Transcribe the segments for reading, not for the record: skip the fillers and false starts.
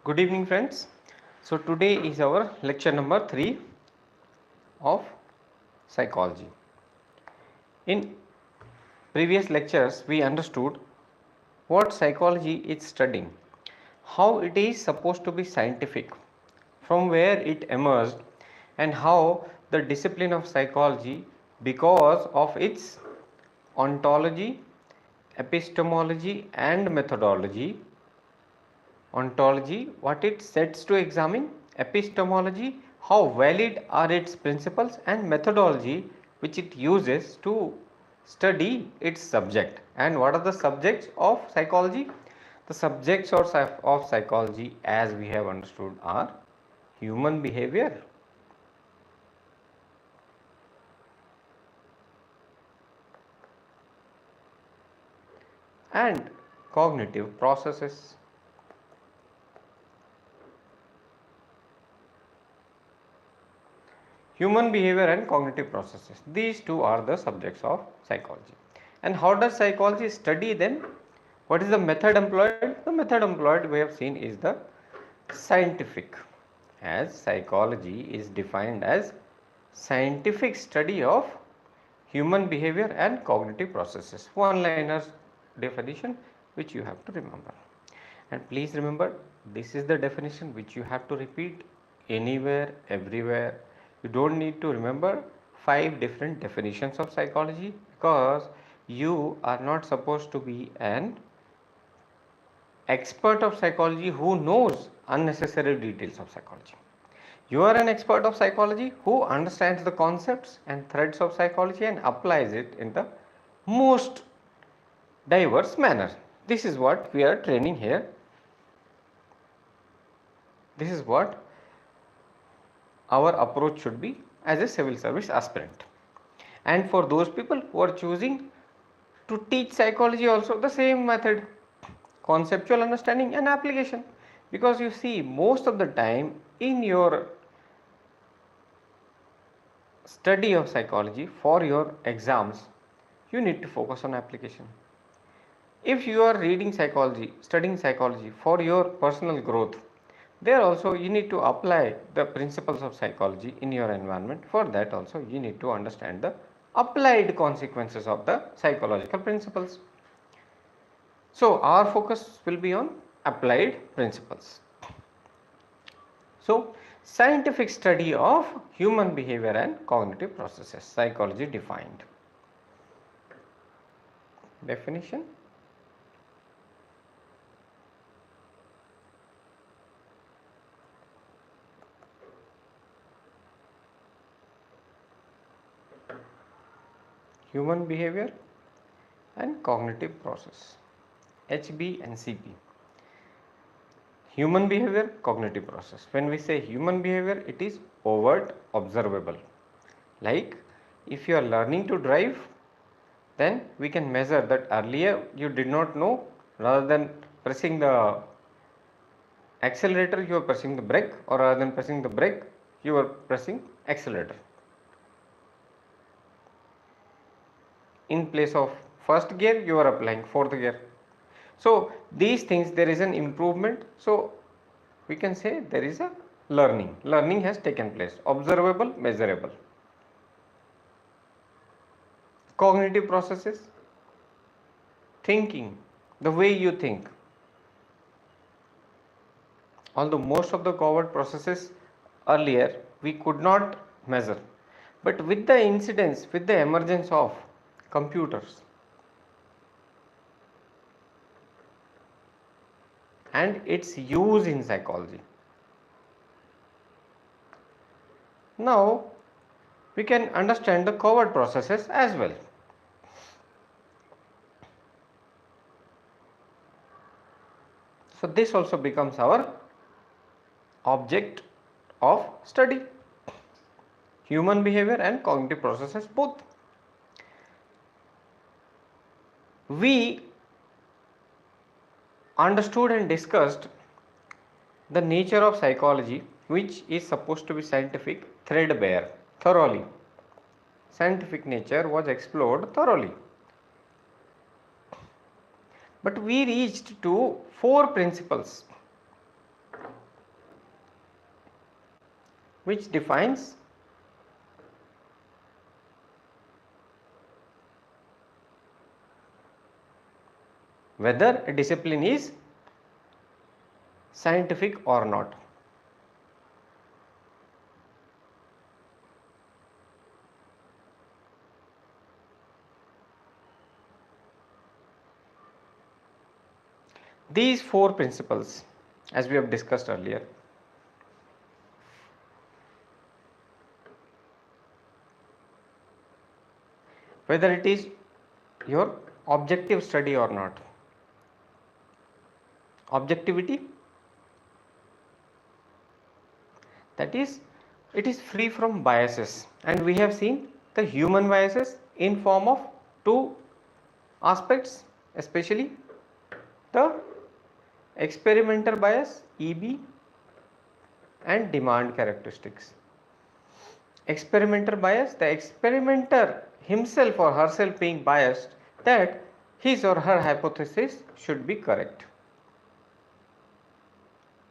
Good evening, friends. So, today is our lecture number 3 of psychology. In previous lectures, we understood what psychology is studying, how it is supposed to be scientific, from where it emerged, and how the discipline of psychology, because of its ontology, epistemology, and methodology, ontology, what it sets to examine, epistemology, how valid are its principles, and methodology, which it uses to study its subject. And what are the subjects of psychology? The subjects of psychology, as we have understood, are human behavior, and cognitive processes. Human behavior and cognitive processes. These two are the subjects of psychology. And how does psychology study them? What is the method employed? The method employed, we have seen, is the scientific, as psychology is defined as scientific study of human behavior and cognitive processes. One-liners definition which you have to remember. And please remember, this is the definition which you have to repeat anywhere, everywhere. You don't need to remember 5 different definitions of psychology, because you are not supposed to be an expert of psychology who knows unnecessary details of psychology. You are an expert of psychology who understands the concepts and threads of psychology and applies it in the most diverse manner. This is what we are training here. This is what our approach should be as a civil service aspirant. And for those people who are choosing to teach psychology, also the same method, conceptual understanding and application. Because you see, most of the time in your study of psychology for your exams, you need to focus on application. If you are reading psychology, studying psychology for your personal growth, there also you need to apply the principles of psychology in your environment. For that also you need to understand the applied consequences of the psychological principles. So our focus will be on applied principles. So scientific study of human behavior and cognitive processes, psychology defined. Definition. Human behavior and cognitive process, HB and CP. Human behavior, cognitive process. When we say human behavior, it is overt, observable. Like if you are learning to drive, then we can measure that earlier you did not know, rather than pressing the accelerator you are pressing the brake, or rather than pressing the brake you are pressing accelerator. In place of first gear you are applying fourth gear. So these things, there is an improvement. So we can say there is a learning has taken place, observable, measurable. Cognitive processes, thinking, the way you think. Although most of the covert processes earlier we could not measure, but with the incidence, with the emergence of computers and its use in psychology, now we can understand the covert processes as well. So this also becomes our object of study, human behavior and cognitive processes both. We understood and discussed the nature of psychology, which is supposed to be scientific, threadbare, thoroughly. Scientific nature was explored thoroughly. But we reached to 4 principles which defines whether a discipline is scientific or not. These four principles, as we have discussed earlier, whether it is your objective study or not. Objectivity, that is, it is free from biases, and we have seen the human biases in form of two aspects, especially the experimental bias EB and demand characteristics. Experimental bias, the experimenter himself or herself being biased that his or her hypothesis should be correct.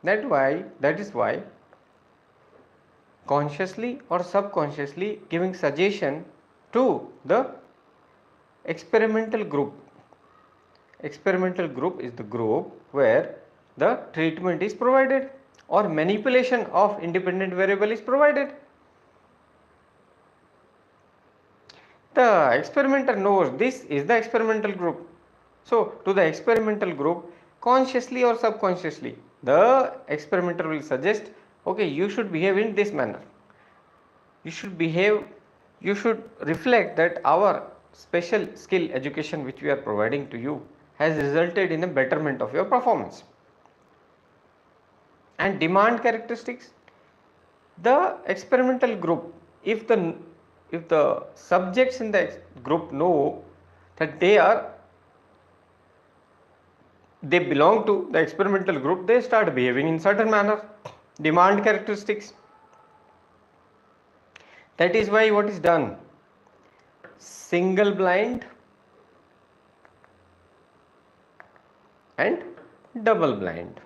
That is why consciously or subconsciously giving suggestion to the experimental group. Experimental group is the group where the treatment is provided or manipulation of independent variable is provided. The experimenter knows this is the experimental group. So, to the experimental group, consciously or subconsciously, the experimenter will suggest, okay, you should behave in this manner. You should reflect that our special skill education which we are providing to you has resulted in a betterment of your performance. And demand characteristics, the experimental group, if the subjects in the group know that they belong to the experimental group, they start behaving in certain manner. Demand characteristics, that is why what is done, single blind and double blind.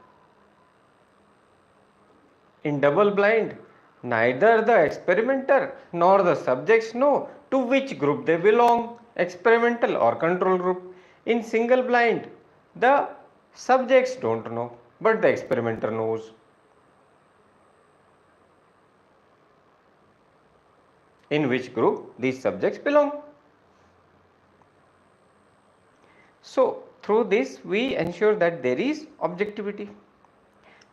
In double blind, neither the experimenter nor the subjects know to which group they belong, experimental or control group. In single blind, the subjects don't know, but the experimenter knows. In which group these subjects belong. So, through this we ensure that there is objectivity.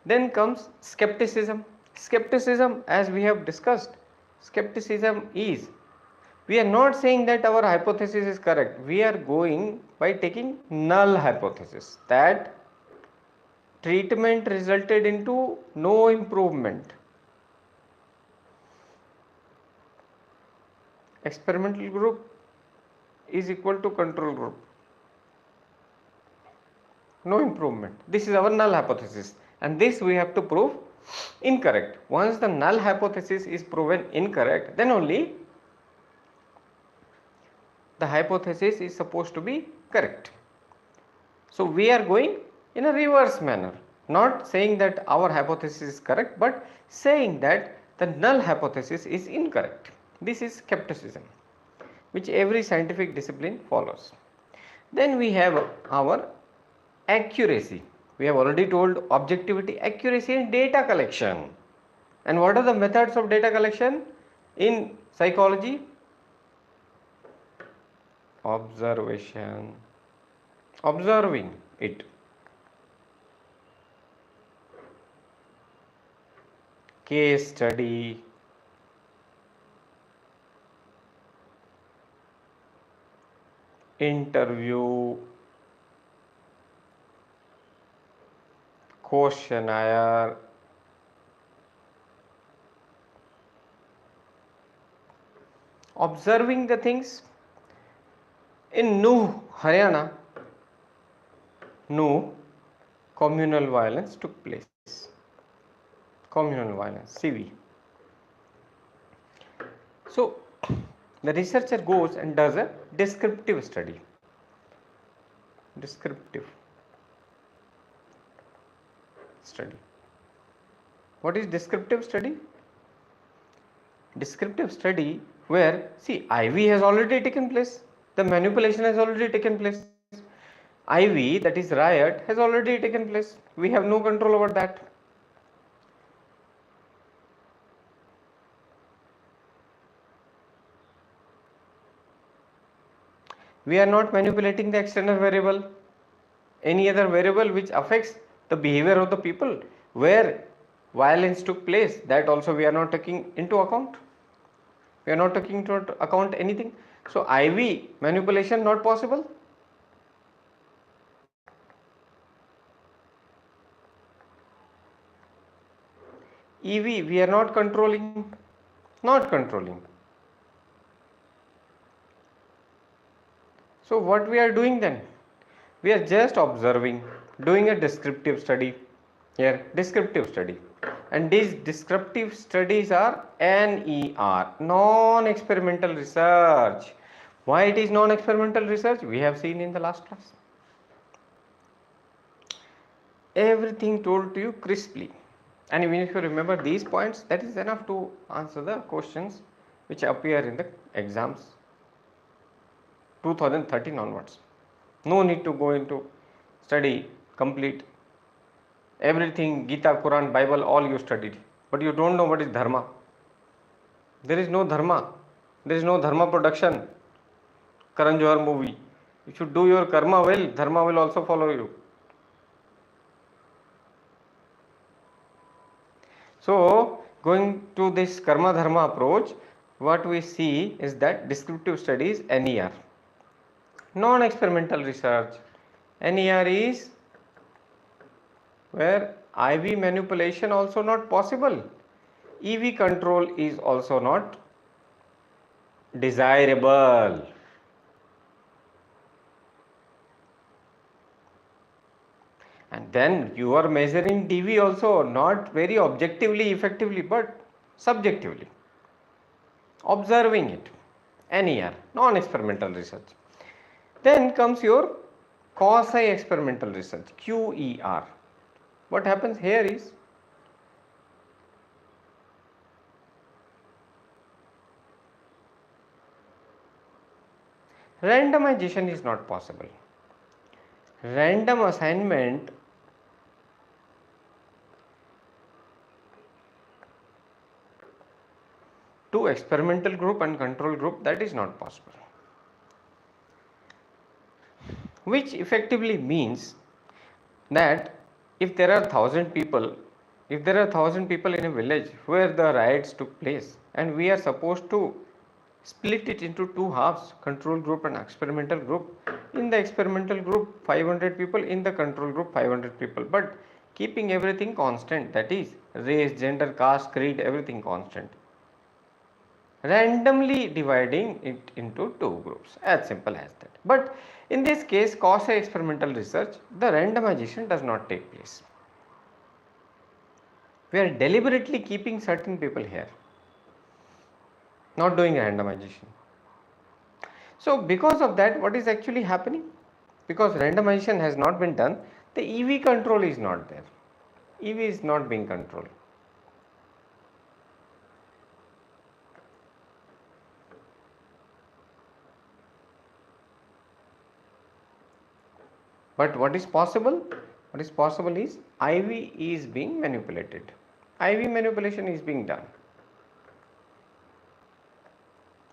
Then comes skepticism. Skepticism, as we have discussed, skepticism is, we are not saying that our hypothesis is correct. We are going by taking null hypothesis, that treatment resulted into no improvement. Experimental group is equal to control group. No improvement. This is our null hypothesis, and this we have to prove incorrect. Once the null hypothesis is proven incorrect, then only the hypothesis is supposed to be correct. So we are going in a reverse manner, not saying that our hypothesis is correct, but saying that the null hypothesis is incorrect. This is skepticism, which every scientific discipline follows. Then we have our accuracy. We have already told objectivity, accuracy in data collection. And what are the methods of data collection in psychology? Observation, observing it, case study, interview, questionnaire, observing the things. In Nuh, Haryana, Nuh, communal violence took place. Communal violence, CV. So, the researcher goes and does a descriptive study. Descriptive study. What is descriptive study? Descriptive study where, see, IV has already taken place, the manipulation has already taken place. IV, that is riot, has already taken place. We have no control over that. We are not manipulating the external variable, any other variable which affects the behavior of the people where violence took place, that also we are not taking into account. We are not taking into account anything. So IV manipulation not possible. EV we are not controlling, not controlling. So what we are doing then? We are just observing, doing a descriptive study here, descriptive study. And these descriptive studies are NER, non-experimental research. Why it is non-experimental research? We have seen in the last class. Everything told to you crisply. And even if you remember these points, that is enough to answer the questions which appear in the exams 2013 onwards. No need to go into study complete everything, Gita, Quran, Bible, all you studied, but you don't know what is dharma. There is no dharma. There is no dharma production. Karan Johar movie. You should do your karma well, dharma will also follow you. So, going to this karma dharma approach, what we see is that descriptive studies NER, non-experimental research. NER is where IV manipulation also not possible. EV control is also not desirable. And then you are measuring DV also not very objectively, effectively, but subjectively. Observing it. NER, non-experimental research. Then comes your quasi-experimental research, QER. What happens here is, randomization is not possible. Random assignment to experimental group and control group, that is not possible. Which effectively means that if there are 1,000 people, if there are 1,000 people in a village where the riots took place, and we are supposed to split it into two halves, control group and experimental group. In the experimental group 500 people, in the control group 500 people, but keeping everything constant, that is race, gender, caste, creed, everything constant. Randomly dividing it into two groups, as simple as that. But in this case, quasi-experimental research, the randomization does not take place. We are deliberately keeping certain people here, not doing randomization. So because of that, what is actually happening? Because randomization has not been done, the EV control is not there. EV is not being controlled. But what is possible? What is possible is IV is being manipulated. IV manipulation is being done.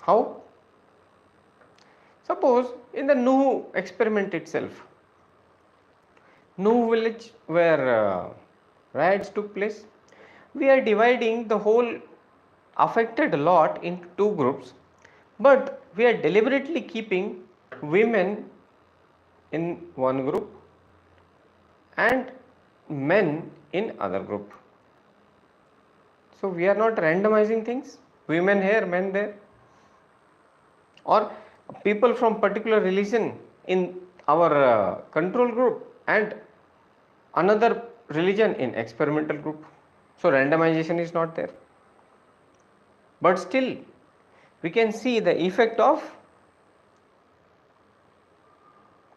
How? Suppose in the Nuh experiment itself, Nuh village where riots took place, we are dividing the whole affected lot into two groups, but we are deliberately keeping women in one group and men in other group. So we are not randomizing things, women here, men there, or people from particular religion in our control group and another religion in experimental group. So randomization is not there, but still we can see the effect of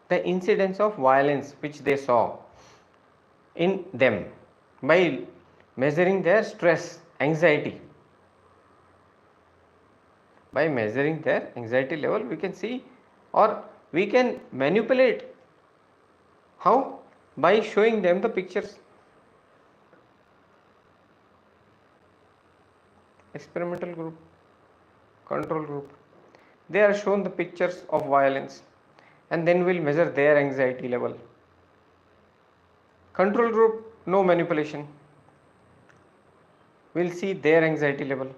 the incidence of violence which they saw in them by measuring their stress, anxiety. By measuring their anxiety level, we can see, or we can manipulate. How? By showing them the pictures. Experimental group, control group, they are shown the pictures of violence, and then we'll measure their anxiety level. Control group, no manipulation, we'll see their anxiety level.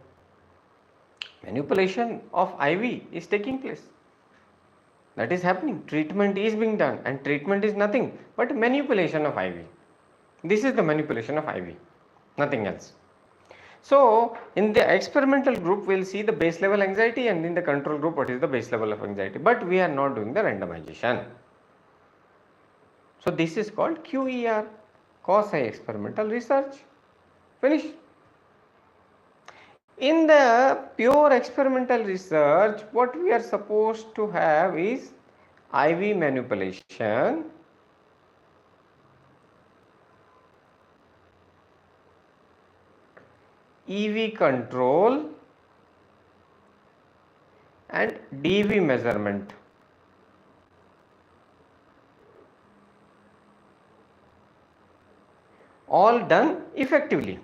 Manipulation of IV is taking place, that is happening, treatment is being done, and treatment is nothing but manipulation of IV. This is the manipulation of IV, nothing else. So in the experimental group, we will see the base level anxiety, and in the control group, what is the base level of anxiety, but we are not doing the randomization. So this is called QER, quasi-experimental research. Finish. In the pure experimental research, what we are supposed to have is IV manipulation, EV control, and DV measurement. All done effectively,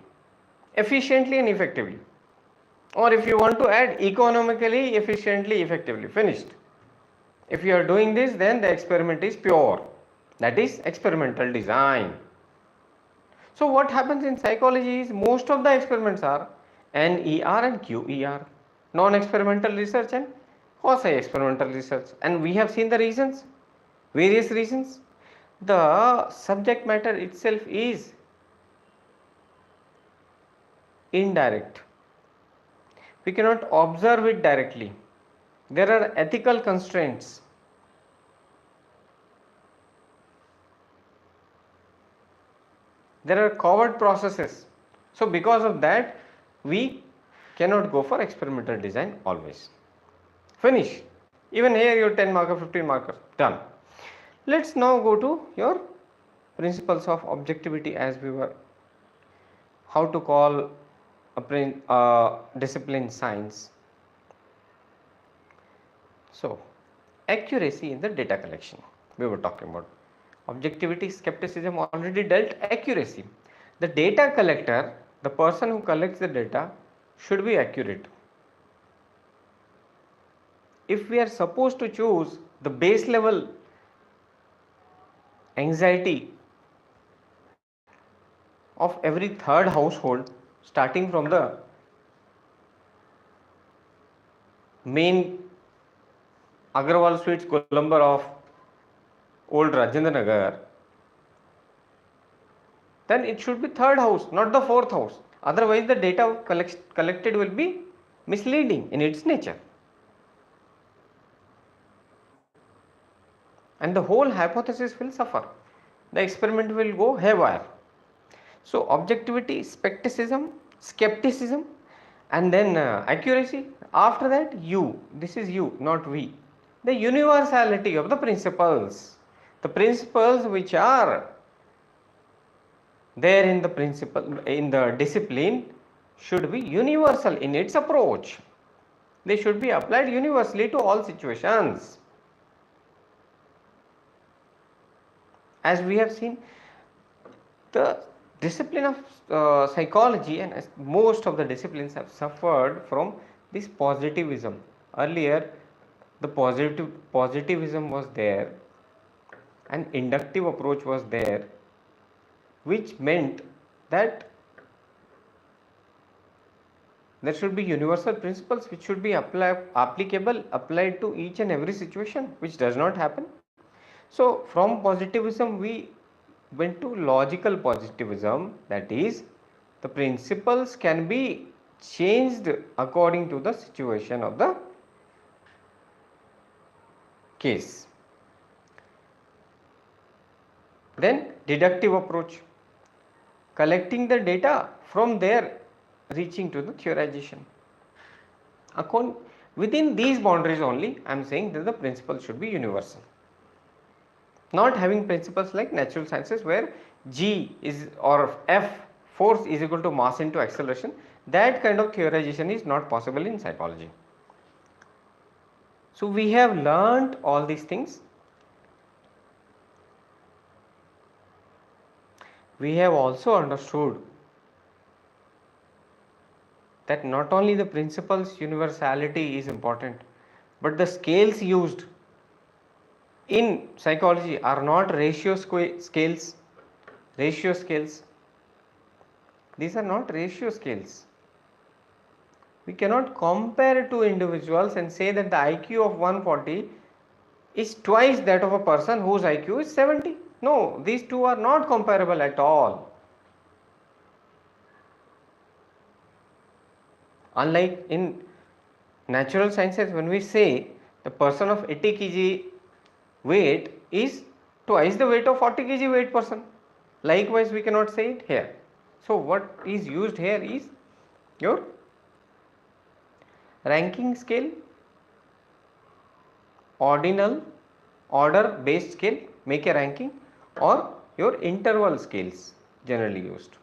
efficiently and effectively. Or if you want to add economically, efficiently, effectively, finished. If you are doing this, then the experiment is pure. That is experimental design. So what happens in psychology is most of the experiments are NER and QER, non-experimental research and quasi-experimental research. And we have seen the reasons, various reasons. The subject matter itself is indirect. We cannot observe it directly. There are ethical constraints. There are covert processes. So because of that, we cannot go for experimental design always. Finish. Even here your 10 marker, 15 marker, done. Let's now go to your principles of objectivity, as we were, how to call a discipline science. So accuracy in the data collection, we were talking about. Objectivity, skepticism already dealt. Accuracy, the data collector, the person who collects the data, should be accurate. If we are supposed to choose the base level anxiety of every third household, starting from the main Agrawal Suites Columbar of old Rajendra Nagar, then it should be third house, not the fourth house. Otherwise the data collected will be misleading in its nature, and the whole hypothesis will suffer. The experiment will go haywire. So objectivity, skepticism, and then accuracy. After that, you, this is you, not we. The universality of the principles. The principles which are there in the discipline should be universal in its approach. They should be applied universally to all situations. As we have seen, the discipline of psychology and most of the disciplines have suffered from this positivism. Earlier, the positivism was there, an inductive approach was there, which meant that there should be universal principles which should be applied to each and every situation, which does not happen. So from positivism we went to logical positivism, that is, the principles can be changed according to the situation of the case. Then deductive approach, collecting the data, from there reaching to the theorization. Within these boundaries only, I am saying that the principle should be universal. Not having principles like natural sciences where G is, or F, force is equal to mass into acceleration, that kind of theorization is not possible in psychology. So we have learned all these things. We have also understood that not only the principles universality is important, but the scales used in psychology are not scales. Ratio scales. These are not ratio scales. We cannot compare two individuals and say that the IQ of 140 is twice that of a person whose IQ is 70. No, these two are not comparable at all. Unlike in natural sciences, when we say the person of 80 kg weight is twice the weight of 40 kg weight person, likewise we cannot say it here. So what is used here is your ranking scale, ordinal order based scale, make a ranking, or your interval scales generally used.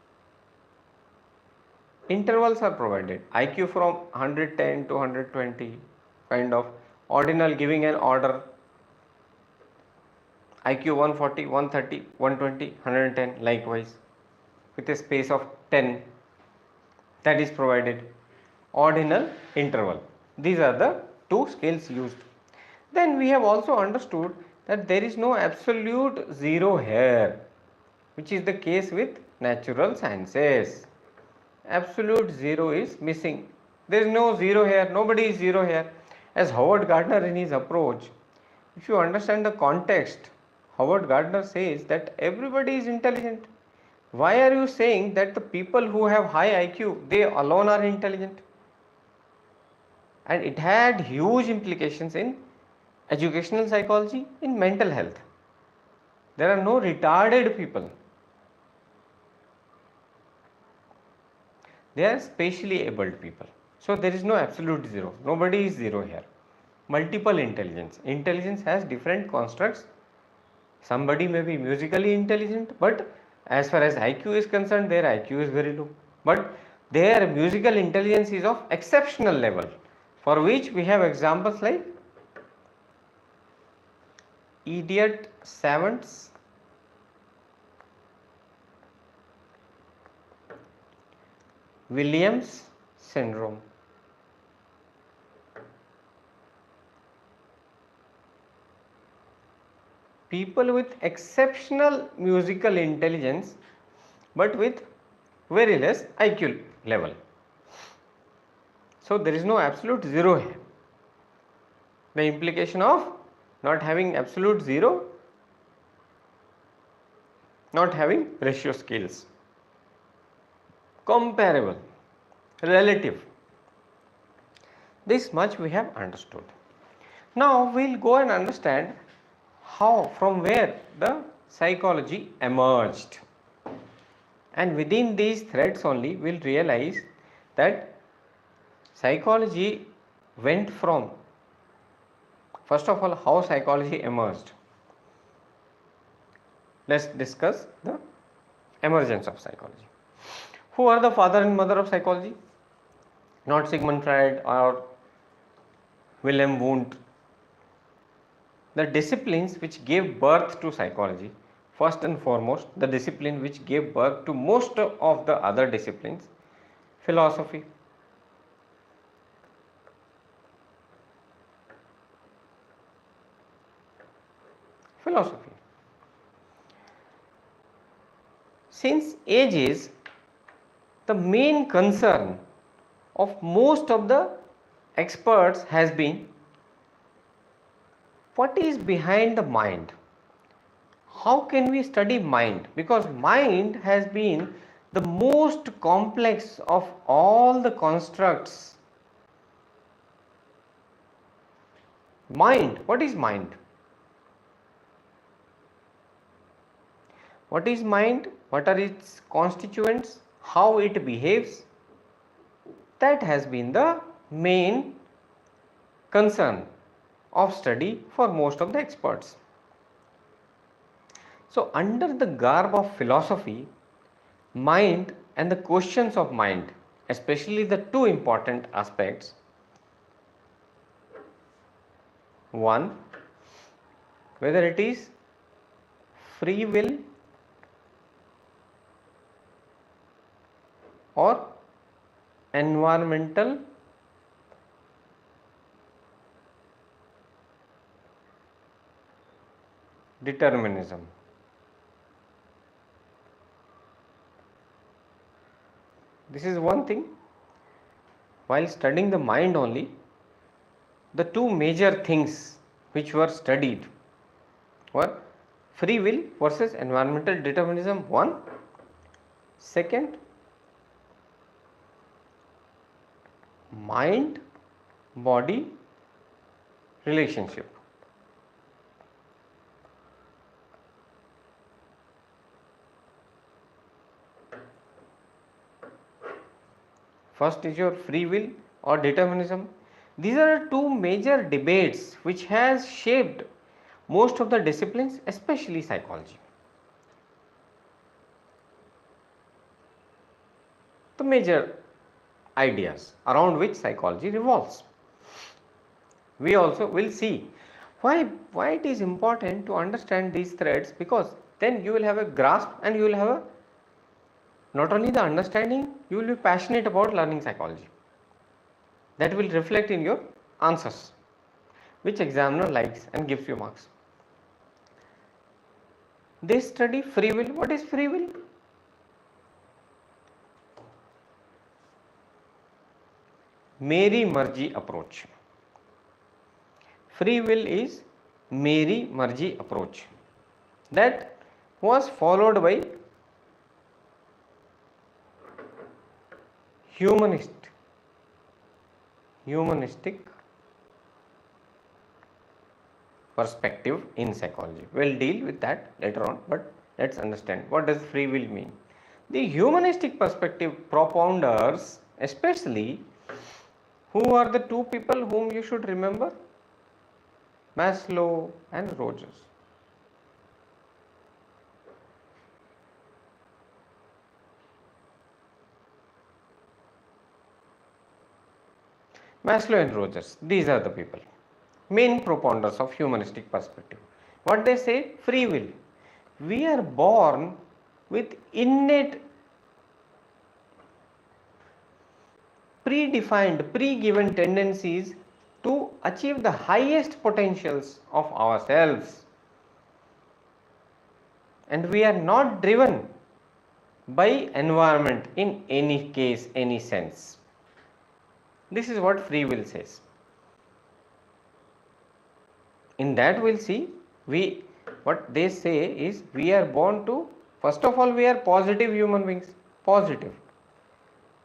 Intervals are provided, IQ from 110 to 120 kind of, ordinal giving an order, IQ 140, 130, 120, 110 likewise with a space of 10, that is provided. Ordinal, interval, these are the two scales used. Then we have also understood that there is no absolute zero here, which is the case with natural sciences. Absolute zero is missing. There is no zero here, nobody is zero here. As Howard Gardner in his approach, if you understand the context, Howard Gardner says that everybody is intelligent. Why are you saying that the people who have high IQ, they alone are intelligent? And it had huge implications in educational psychology, in mental health. There are no retarded people. They are spatially abled people. So there is no absolute zero. Nobody is zero here. Multiple intelligence. Intelligence has different constructs. Somebody may be musically intelligent, but as far as IQ is concerned, their IQ is very low. But their musical intelligence is of exceptional level, for which we have examples like idiot savants, Williams syndrome. People with exceptional musical intelligence but with very less IQ level. So there is no absolute zero here. The implication of not having absolute zero, not having ratio scales. Comparable, relative. This much we have understood. Now we will go and understand how, from where the psychology emerged. And within these threads only we will realize that psychology went from, first of all, how psychology emerged. Let us discuss the emergence of psychology. Who are the father and mother of psychology? Not Sigmund Freud or Wilhelm Wundt. The disciplines which gave birth to psychology, first and foremost, the discipline which gave birth to most of the other disciplines, philosophy. Philosophy. Since ages, the main concern of most of the experts has been what is behind the mind. How can we study mind? Because mind has been the most complex of all the constructs. Mind, what is mind? What is mind? What are its constituents? How it behaves? That has been the main concern of study for most of the experts. So under the garb of philosophy, mind and the questions of mind, especially the two important aspects, One, whether it is free will or environmental determinism. This is one thing. While studying the mind only, the two major things which were studied were free will versus environmental determinism, one. Second, mind body relationship. First is your free will or determinism. These are two major debates which has shaped most of the disciplines, especially psychology. The major ideas around which psychology revolves. We also will see why it is important to understand these threads, because then you will have a grasp and you will have a, not only the understanding, you will be passionate about learning psychology. That will reflect in your answers, which examiner likes and gives you marks. They study free will. What is free will? मेरी मर्जी approach. Free will is मेरी मर्जी approach. That was followed by humanistic perspective in psychology. We'll deal with that later on, but let's understand what does free will mean. The humanistic perspective propounders, especially, who are the two people whom you should remember? Maslow and Rogers. Maslow and Rogers, these are the people, main propounders of humanistic perspective. What they say? Free will. We are born with innate, predefined, pre-given tendencies to achieve the highest potentials of ourselves, and we are not driven by environment in any case, any sense. This is what free will says. In that we'll see, what they say is we are born to, first of all, we are positive human beings, positive,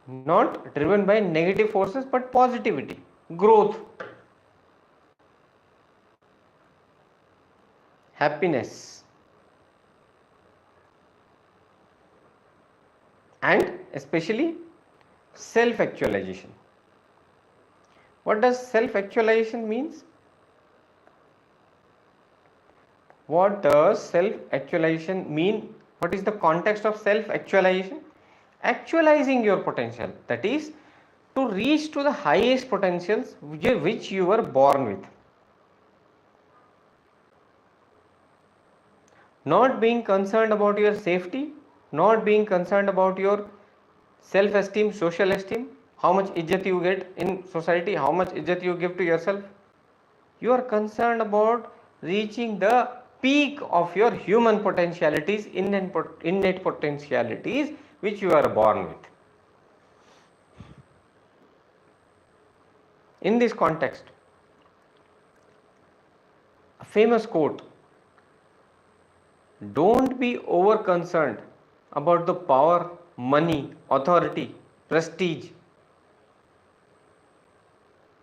not driven by negative forces but positivity, growth, happiness, and especially self-actualization. What does self-actualization means? What does self-actualization mean? What is the context of self-actualization? Actualizing your potential, that is, to reach to the highest potentials which you were born with. Not being concerned about your safety, not being concerned about your self-esteem, social esteem, how much izzat you get in society, how much izzat you give to yourself. You are concerned about reaching the peak of your human potentialities, innate potentialities which you are born with. In this context, a famous quote, don't be over concerned about the power, money, authority, prestige,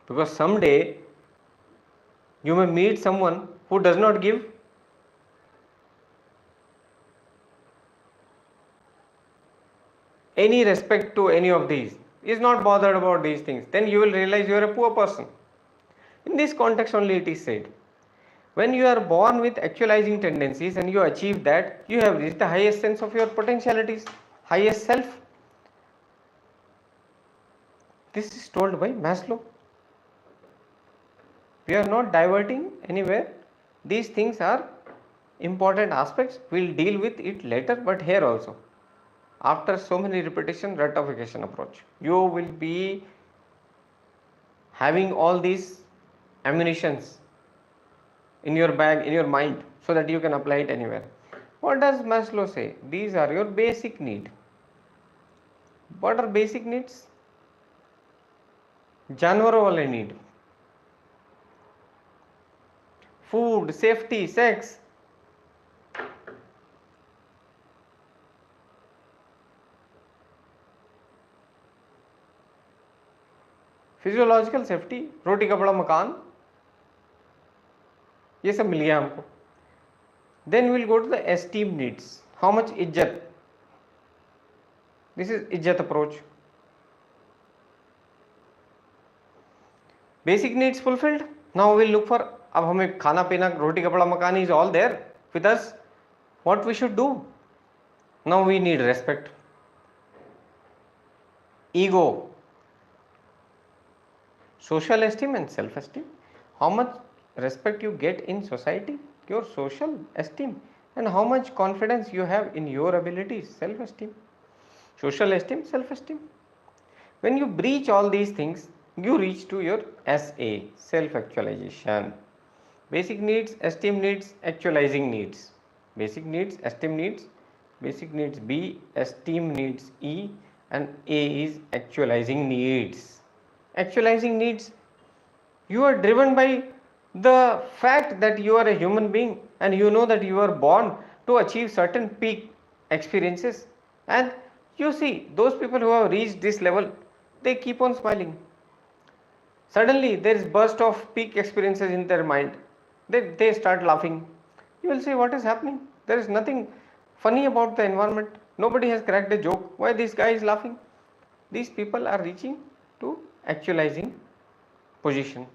because someday you may meet someone who does not give any respect to any of these, is not bothered about these things, then you will realize you are a poor person. In this context only it is said, when you are born with actualizing tendencies and you achieve that, you have reached the highest sense of your potentialities, highest self. This is told by Maslow. We are not diverting anywhere. These things are important aspects. We'll deal with it later, but here also, after so many repetition, rectification approach, you will be having all these ammunitions in your bag, in your mind, so that you can apply it anywhere. What does Maslow say? These are your basic need. What are basic needs? जानवरों वाले need. Food, safety, sex. Physiological safety, रोटी कपड़ा मकान, ये सब मिल गया हमको. Then we will go to the esteem needs. How much इज्जत? This is इज्जत approach. Basic needs fulfilled. Now we will look for, अब हमें खाना पीना रोटी कपड़ा मकान is all there with us. What we should do? Now we need respect, ego, social esteem and self-esteem. How much respect you get in society, your social esteem, and how much confidence you have in your abilities, self-esteem, social esteem, self-esteem. When you breach all these things, you reach to your SA, self-actualization. Basic needs, esteem needs, actualizing needs. Basic needs, esteem needs, basic needs B, esteem needs E, and A is actualizing needs. Actualizing needs, you are driven by the fact that you are a human being and you know that you are born to achieve certain peak experiences, and you see those people who have reached this level, they keep on smiling. Suddenly there is burst of peak experiences in their mind, they start laughing. You will say, what is happening? There is nothing funny about the environment, nobody has cracked a joke, why this guy is laughing? These people are reaching to actualizing position.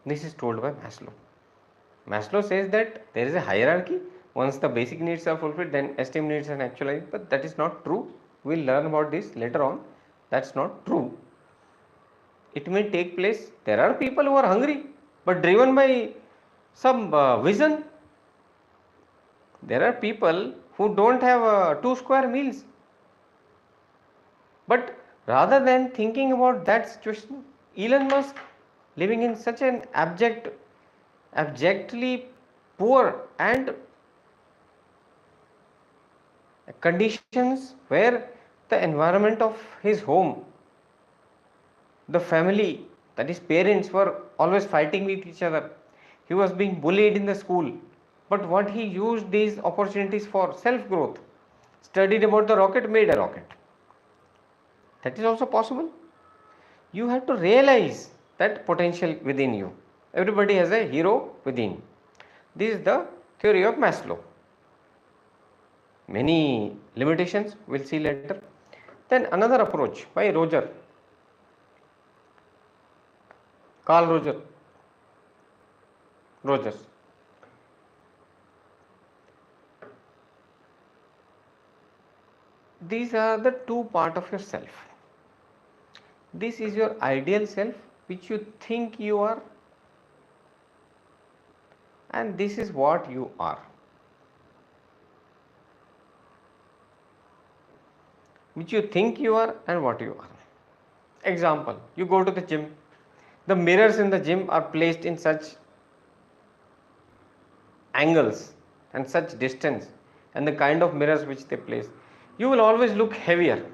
This is told by Maslow. Maslow says that there is a hierarchy. Once the basic needs are fulfilled, then esteem needs and actualized, but that is not true. We will learn about this later on. That's not true. It may take place. There are people who are hungry but driven by some vision. There are people who don't have 2 square meals, but rather than thinking about that situation, Elon Musk, living in such an abjectly poor and conditions where the environment of his home, the family, that is parents, were always fighting with each other. He was being bullied in the school, but what he used these opportunities for? Self growth. Studied about the rocket, made a rocket. That is also possible. You have to realize that potential within you. Everybody has a hero within. This is the theory of Maslow. Many limitations we will see later. Then another approach by Carl Rogers. These are the two parts of yourself. This is your ideal self, which you think you are, and this is what you are. Which you think you are and what you are. Example, you go to the gym. The mirrors in the gym are placed in such angles and such distance, and the kind of mirrors which they place, you will always look heavier,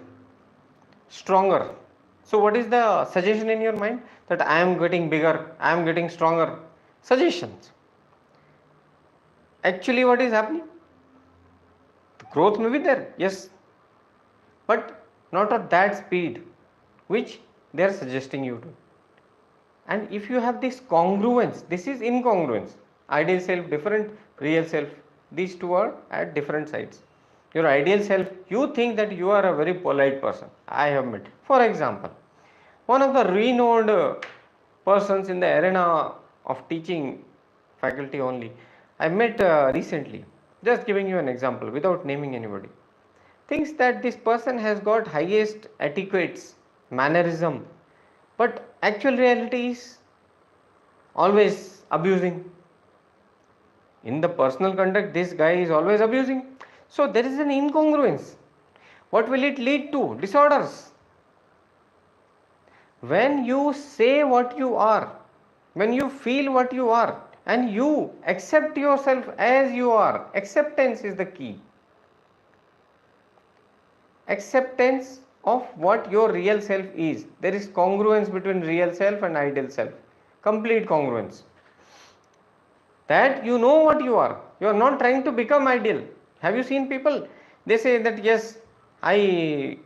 stronger. So what is the suggestion in your mind? That I am getting bigger, I am getting stronger. Suggestions. Actually what is happening? The growth may be there, yes, but not at that speed which they are suggesting you to. And if you have this congruence, this is incongruence. Ideal self different, real self, these two are at different sides. Your ideal self, you think that you are a very polite person. I have met. For example, one of the renowned persons in the arena of teaching faculty only, I met recently, just giving you an example without naming anybody. thinks that this person has got highest etiquettes, mannerism, but actual reality is always abusing. In the personal conduct, this guy is always abusing. So there is an incongruence. What will it lead to? Disorders. When you say what you are, when you feel what you are, and you accept yourself as you are, acceptance is the key. Acceptance of what your real self is. There is congruence between real self and ideal self. Complete congruence. That you know what you are. You are not trying to become ideal. Have you seen people? They say that yes, I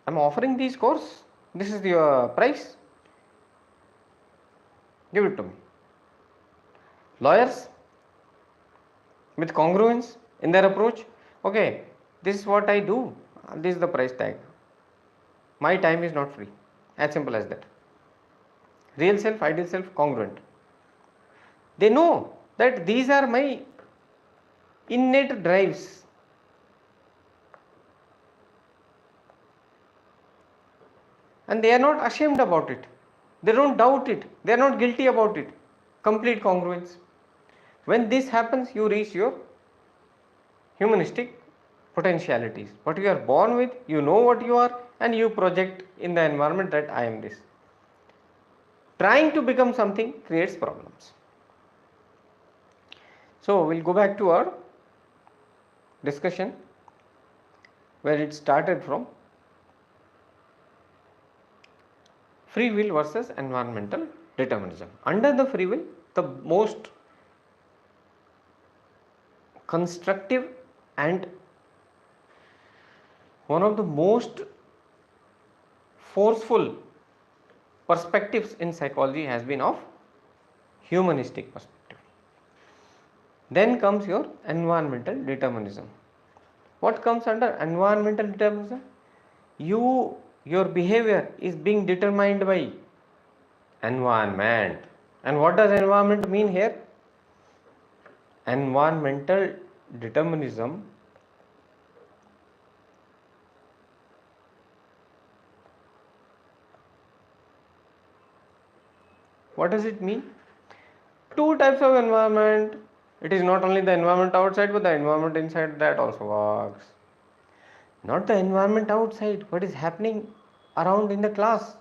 am offering this course. This is the price. Give it to me. Lawyers with congruence in their approach. Okay, this is what I do. This is the price tag. My time is not free. As simple as that. Real self, ideal self, congruent. They know that these are my innate drives. And they are not ashamed about it. They don't doubt it. They are not guilty about it. Complete congruence. When this happens, you reach your humanistic potentialities. What you are born with, you know what you are, and you project in the environment that I am this. Trying to become something creates problems. So we'll go back to our discussion where it started from. Free will versus environmental determinism. Under the free will, the most constructive and one of the most forceful perspectives in psychology has been of humanistic perspective. Then comes your environmental determinism. What comes under environmental determinism? Your behavior is being determined by environment. And what does environment mean here? Environmental determinism what does it mean? Two types of environment. It is not only the environment outside but the environment inside that also works. Not the environment outside, what is happening around in the class.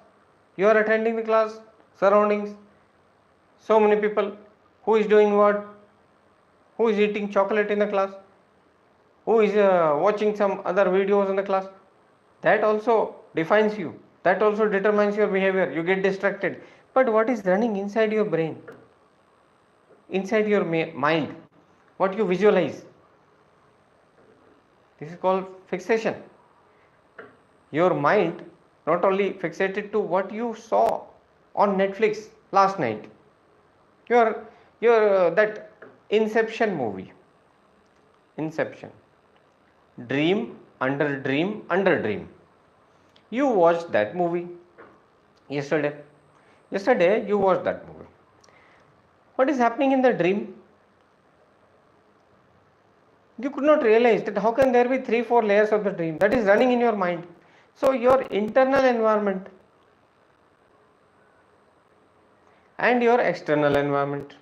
You are attending the class, surroundings, so many people, who is doing what, who is eating chocolate in the class, who is watching some other videos in the class. That also defines you, that also determines your behavior. You get distracted. But what is running inside your brain, inside your mind, what you visualize, this is called fixation. Your mind not only fixated to what you saw on Netflix last night, your that Inception movie, Inception, dream under dream under dream. You watched that movie yesterday. Yesterday you watched that movie. What is happening in the dream? You could not realize that how can there be 3-4 layers of the dream that is running in your mind. So your internal environment and your external environment,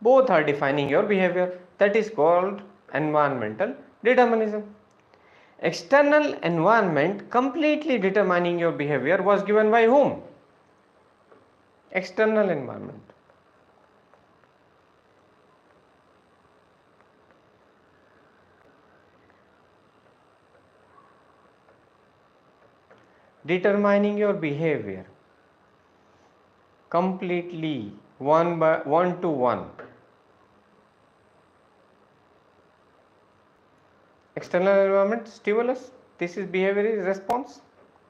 both are defining your behavior. That is called environmental determinism. External environment completely determining your behavior was given by whom? External environment. Determining your behavior completely one to one. External environment, stimulus, this is behavior is response.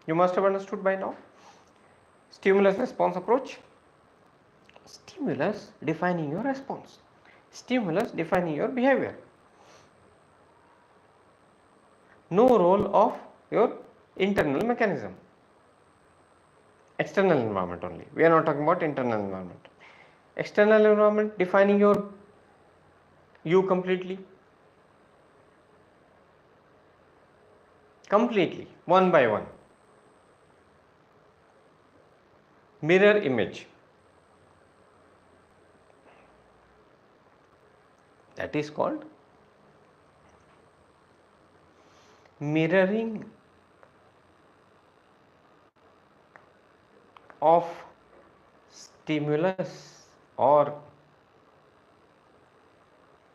You must have understood by now. Stimulus response approach. Stimulus defining your response. Stimulus defining your behavior. No role of your internal mechanism. External environment only. We are not talking about internal environment. External environment defining your you completely, one by one. Mirror image, that is called mirroring of stimulus or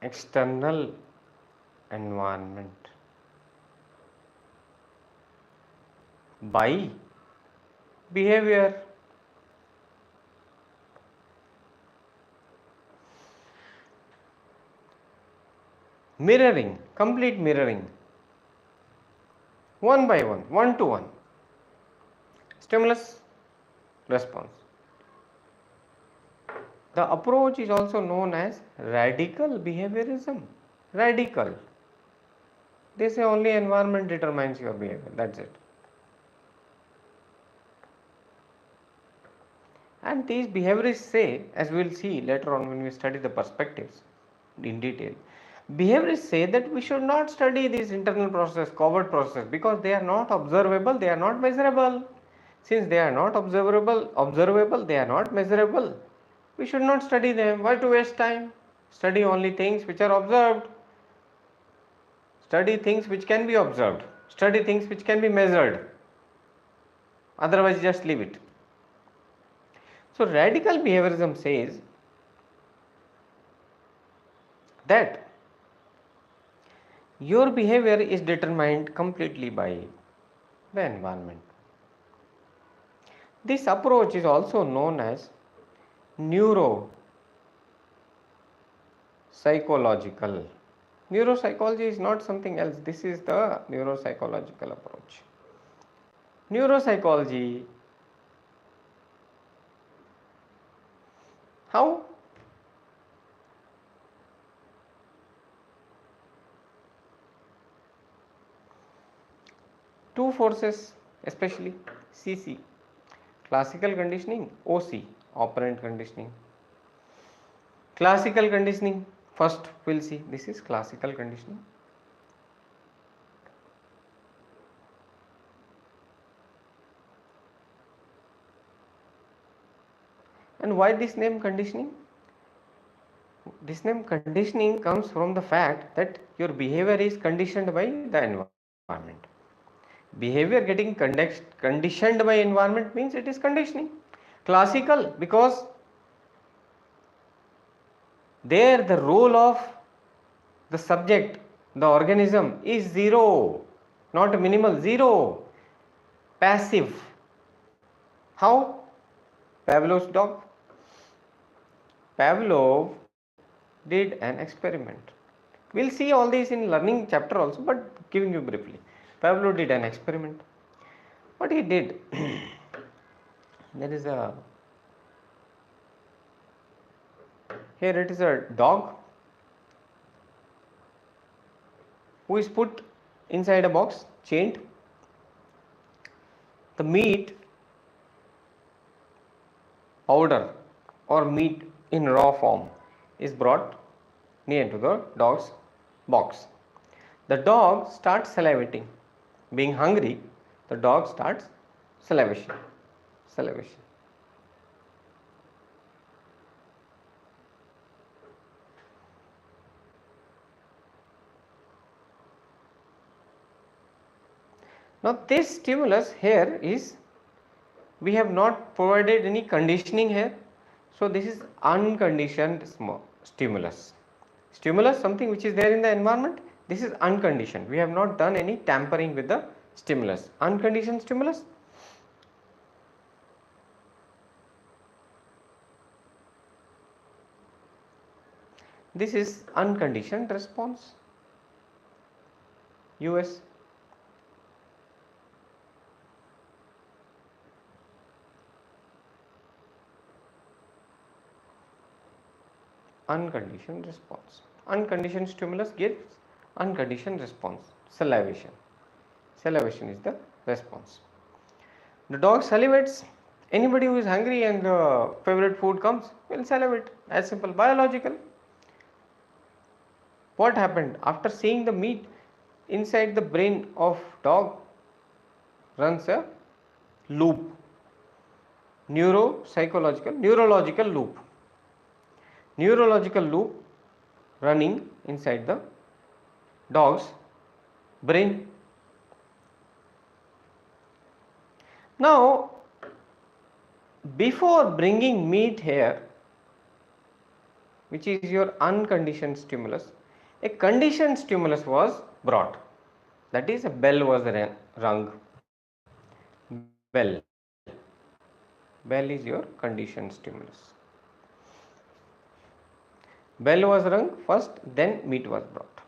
external environment by behavior. Mirroring, complete mirroring, one by one, one to one, stimulus response. The approach is also known as radical behaviorism. Radical. They say only environment determines your behavior, that's it. And these behaviorists say, as we will see later on when we study the perspectives in detail, behaviorists say that we should not study these internal processes, covert processes, because they are not observable, they are not measurable. Since they are not observable, they are not measurable. We should not study them. Why to waste time? Study only things which are observed. Study things which can be observed. Study things which can be measured. Otherwise, just leave it. So, radical behaviorism says that your behavior is determined completely by the environment. This approach is also known as neuropsychological. Neuropsychology is not something else. This is the neuropsychological approach. Neuropsychology, how? Two forces, especially CC, classical conditioning, OC, operant conditioning. Classical conditioning, first we will see, this is classical conditioning. And why this name conditioning? This name conditioning comes from the fact that your behavior is conditioned by the environment. Behavior getting conditioned by environment means it is conditioning. Classical, because there the role of the subject, the organism is zero, not minimal, zero, passive. How? Pavlov's dog. Pavlov did an experiment. We will see all these in learning chapter also, but giving you briefly. Pavlov did an experiment. What he did, there is a, here it is a dog who is put inside a box, chained. The meat powder or meat in raw form is brought near to the dog's box. The dog starts salivating. Being hungry, the dog starts salivation. Now this stimulus here is, we have not provided any conditioning here. So this is unconditioned stimulus. Stimulus, something which is there in the environment, this is unconditioned. We have not done any tampering with the stimulus. Unconditioned stimulus. This is unconditioned response. US. Unconditioned response. Unconditioned stimulus gives unconditioned response. Salivation. Salivation is the response. The dog salivates. Anybody who is hungry and the favorite food comes will salivate. As simple, biological. What happened? After seeing the meat, inside the brain of dog runs a loop, neurological loop running inside the dog's brain. Now, before bringing meat here, which is your unconditioned stimulus, a conditioned stimulus was brought. That is, a bell was rung. Bell. Bell is your conditioned stimulus. Bell was rung first, then meat was brought.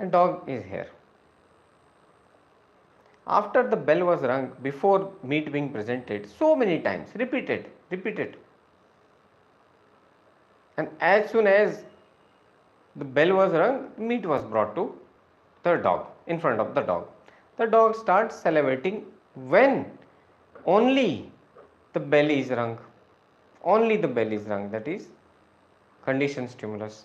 A dog is here. After the bell was rung, before meat being presented, so many times, repeated. And as soon as the bell was rung, meat was brought to the dog, in front of the dog. The dog starts salivating when only the bell is rung. Only the bell is rung, that is conditioned stimulus.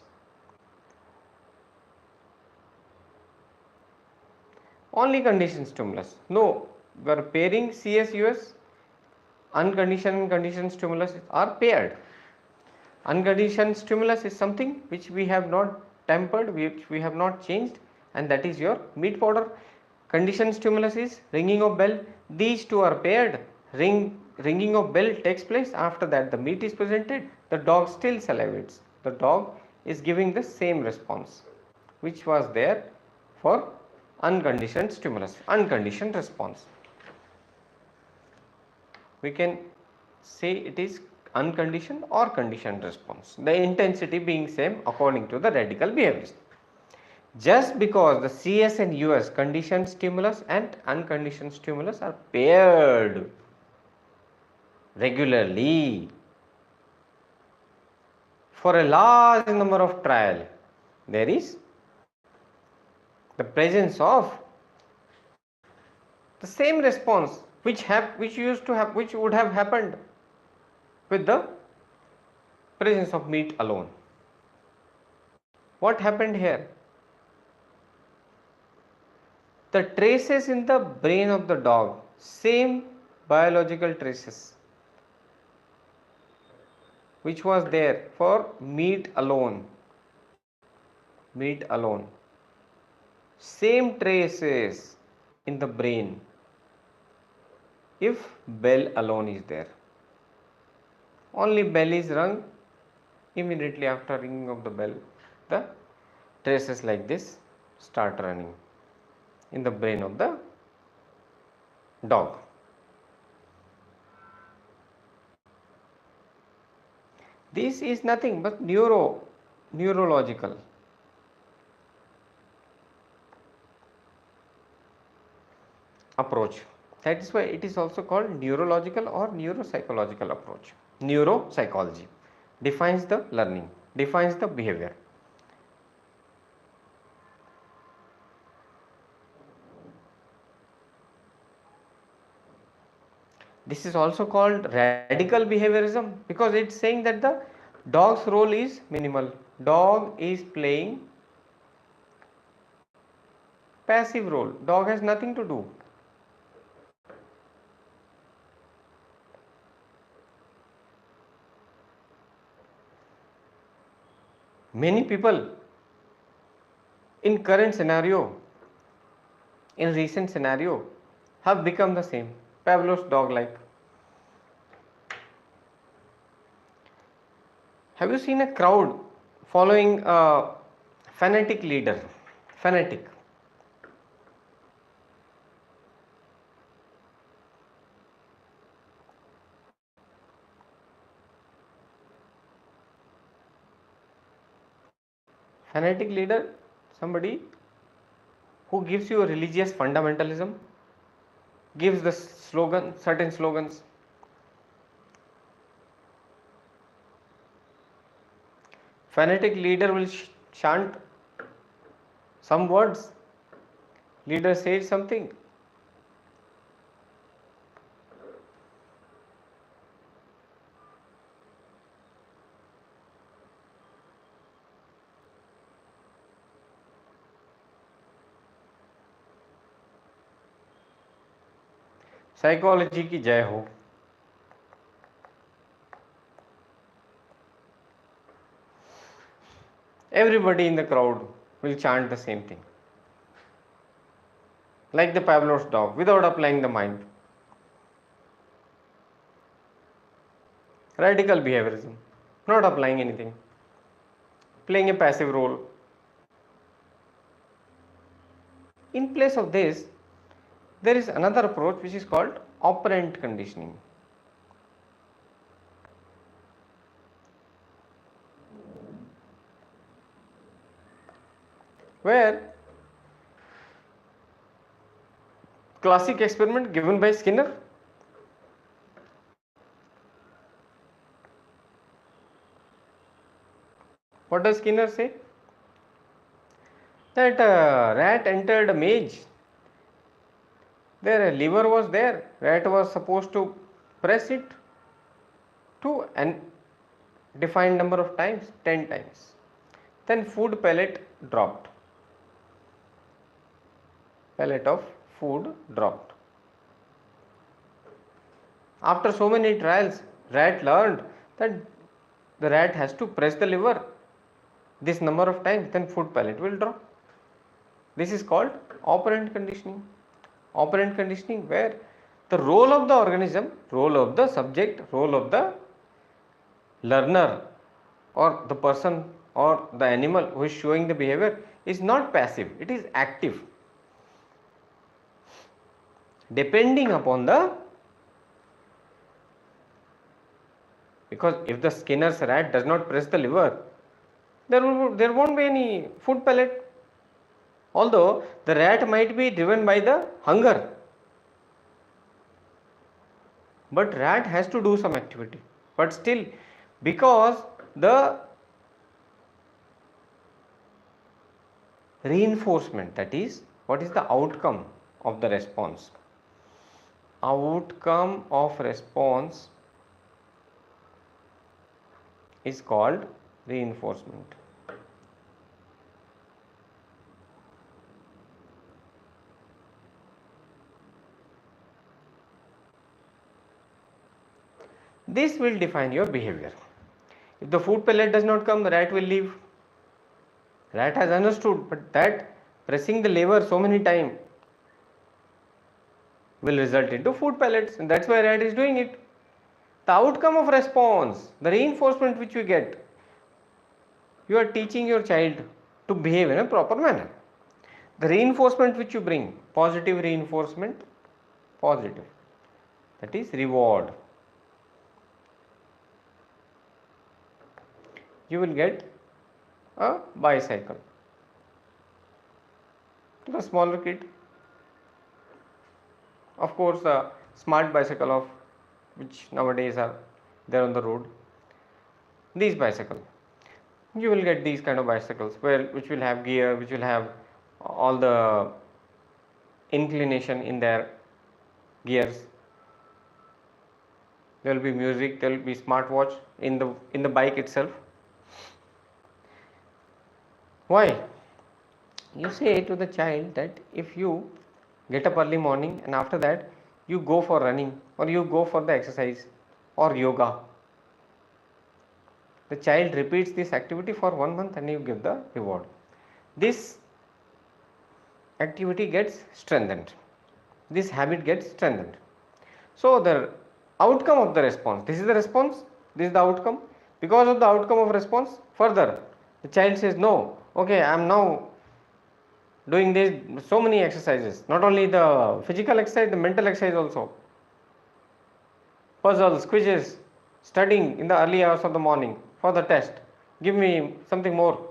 Only conditioned stimulus. No, we are pairing CSUS, unconditioned and conditioned stimulus are paired. Unconditioned stimulus is something which we have not tempered, which we have not changed, and that is your meat powder. Conditioned stimulus is ringing of bell. These two are paired. Ringing of bell takes place. After that, the meat is presented. The dog still salivates. The dog is giving the same response which was there for unconditioned stimulus, unconditioned response. We can say it is unconditioned or conditioned response, the intensity being same according to the radical behaviorist. Just because the CS and US, conditioned stimulus and unconditioned stimulus, are paired regularly for a large number of trial, there is the presence of the same response which would have happened with the presence of meat alone. What happened here? The traces in the brain of the dog, same biological traces which was there for meat alone, same traces in the brain if bell alone is there. Only bell is rung, immediately after ringing of the bell, the traces like this start running in the brain of the dog. This is nothing but neurological. Approach. That is why it is also called neurological or neuropsychological approach. Neuropsychology defines the learning, defines the behavior. This is also called radical behaviorism because it's saying that the dog's role is minimal. Dog is playing passive role. Dog has nothing to do. Many people in current scenario, in recent scenario, have become the same, Pavlov's dog like. Have you seen a crowd following a fanatic leader? Fanatic. Fanatic leader, somebody who gives you a religious fundamentalism, gives the slogan, certain slogans. Fanatic leader will chant some words. Leader says something. Psychology की जय हो। Everybody in the crowd will chant the same thing, like the Pavlov's dog, without applying the mind. Radical behaviorism, not applying anything, playing a passive role. In place of this, there is another approach which is called operant conditioning. Where classic experiment given by Skinner, what does Skinner say? That rat entered a maze. Their lever was there. Rat was supposed to press it to an defined number of times, 10 times. Then food pellet dropped. Pellet of food dropped. After so many trials, rat learned that the rat has to press the lever this number of times, then food pellet will drop. This is called operant conditioning. Operant conditioning, where the role of the organism, role of the subject, role of the learner or the person or the animal who is showing the behavior is not passive, it is active. Depending upon the, because if the Skinner's rat does not press the lever, there won't be any food pellet. Although the rat might be driven by the hunger, but rat has to do some activity. But still, because the reinforcement, that is, what is the outcome of the response? Outcome of response is called reinforcement. This will define your behavior. If the food pellet does not come, the rat will leave. Rat has understood, but that pressing the lever so many times will result into food pellets, and that's why rat is doing it. The outcome of response, the reinforcement which you get, you are teaching your child to behave in a proper manner. The reinforcement which you bring, positive reinforcement, positive, that is reward, you will get a bicycle to the smaller kid. Of course, the smart bicycle of which nowadays are there on the road, these bicycles, you will get these kind of bicycles where which will have gear, which will have all the inclination in their gears. There will be music, there will be smartwatch in the bike itself. Why? You say to the child that if you get up early morning and after that you go for running or you go for the exercise or yoga, the child repeats this activity for 1 month and you give the reward. This activity gets strengthened, this habit gets strengthened. So the outcome of the response, this is the response, this is the outcome. Because of the outcome of response, further the child says, no, okay, I am now doing this so many exercises, not only the physical exercise, the mental exercise also, puzzles, quizzes, studying in the early hours of the morning for the test, give me something more.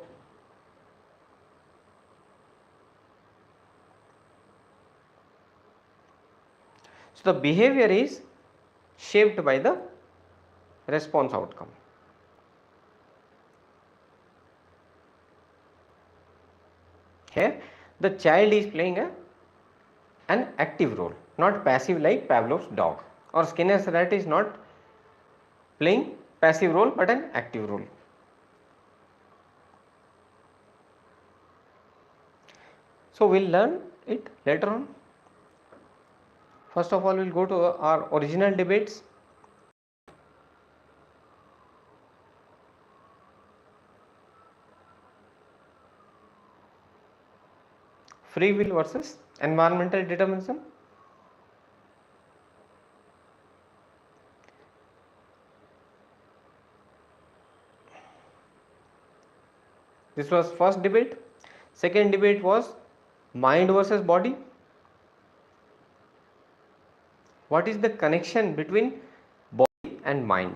So the behavior is shaped by the response outcome. Here the child is playing an active role, not passive like Pavlov's dog, or Skinner's rat is not playing passive role but an active role. So we'll learn it later on. First of all, we will go to our original debates. Free will versus environmental determinism. This was first debate. Second debate was mind versus body. What is the connection between body and mind?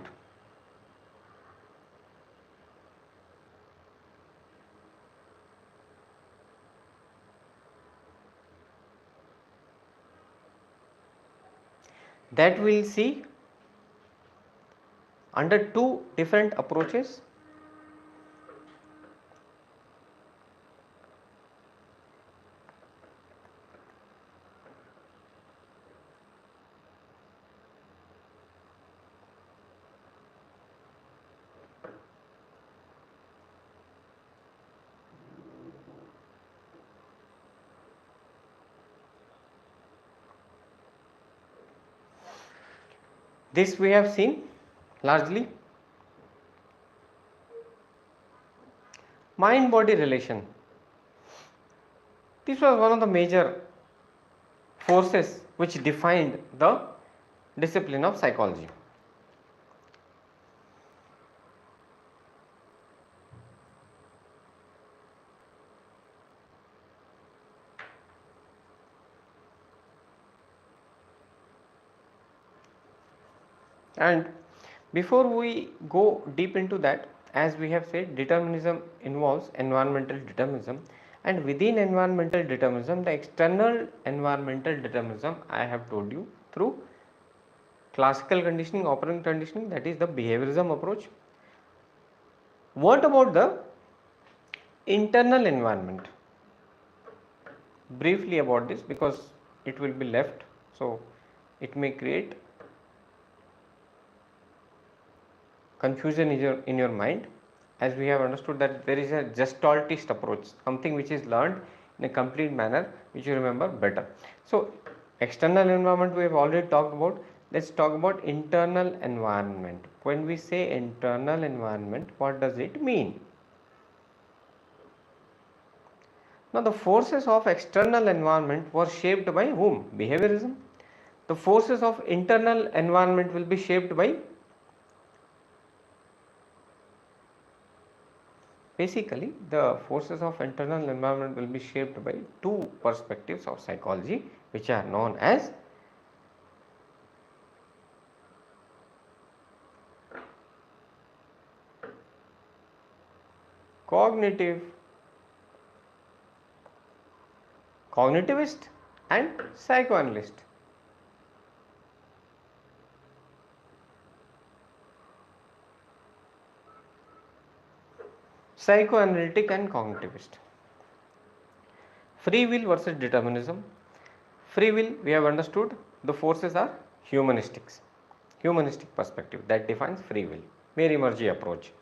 That we will see under two different approaches. This we have seen largely mind body relation. This was one of the major forces which defined the discipline of psychology. And before we go deep into that, as we have said, determinism involves environmental determinism, and within environmental determinism, the external environmental determinism I have told you through classical conditioning, operant conditioning, that is the behaviorism approach. What about the internal environment? Briefly about this, because it will be left, so it may create confusion in your mind, as we have understood that there is a gestaltist approach, something which is learned in a complete manner, which you remember better. So external environment we have already talked about. Let's talk about internal environment. When we say internal environment, what does it mean? Now the forces of external environment were shaped by whom? Behaviorism. The forces of internal environment will be shaped by, basically the forces of internal environment will be shaped by two perspectives of psychology, which are known as cognitivist and psychoanalyst. Psychoanalytic and cognitivist. Free will versus determinism. Free will, we have understood, the forces are humanistic perspective that defines free will. Mary Murgy approach.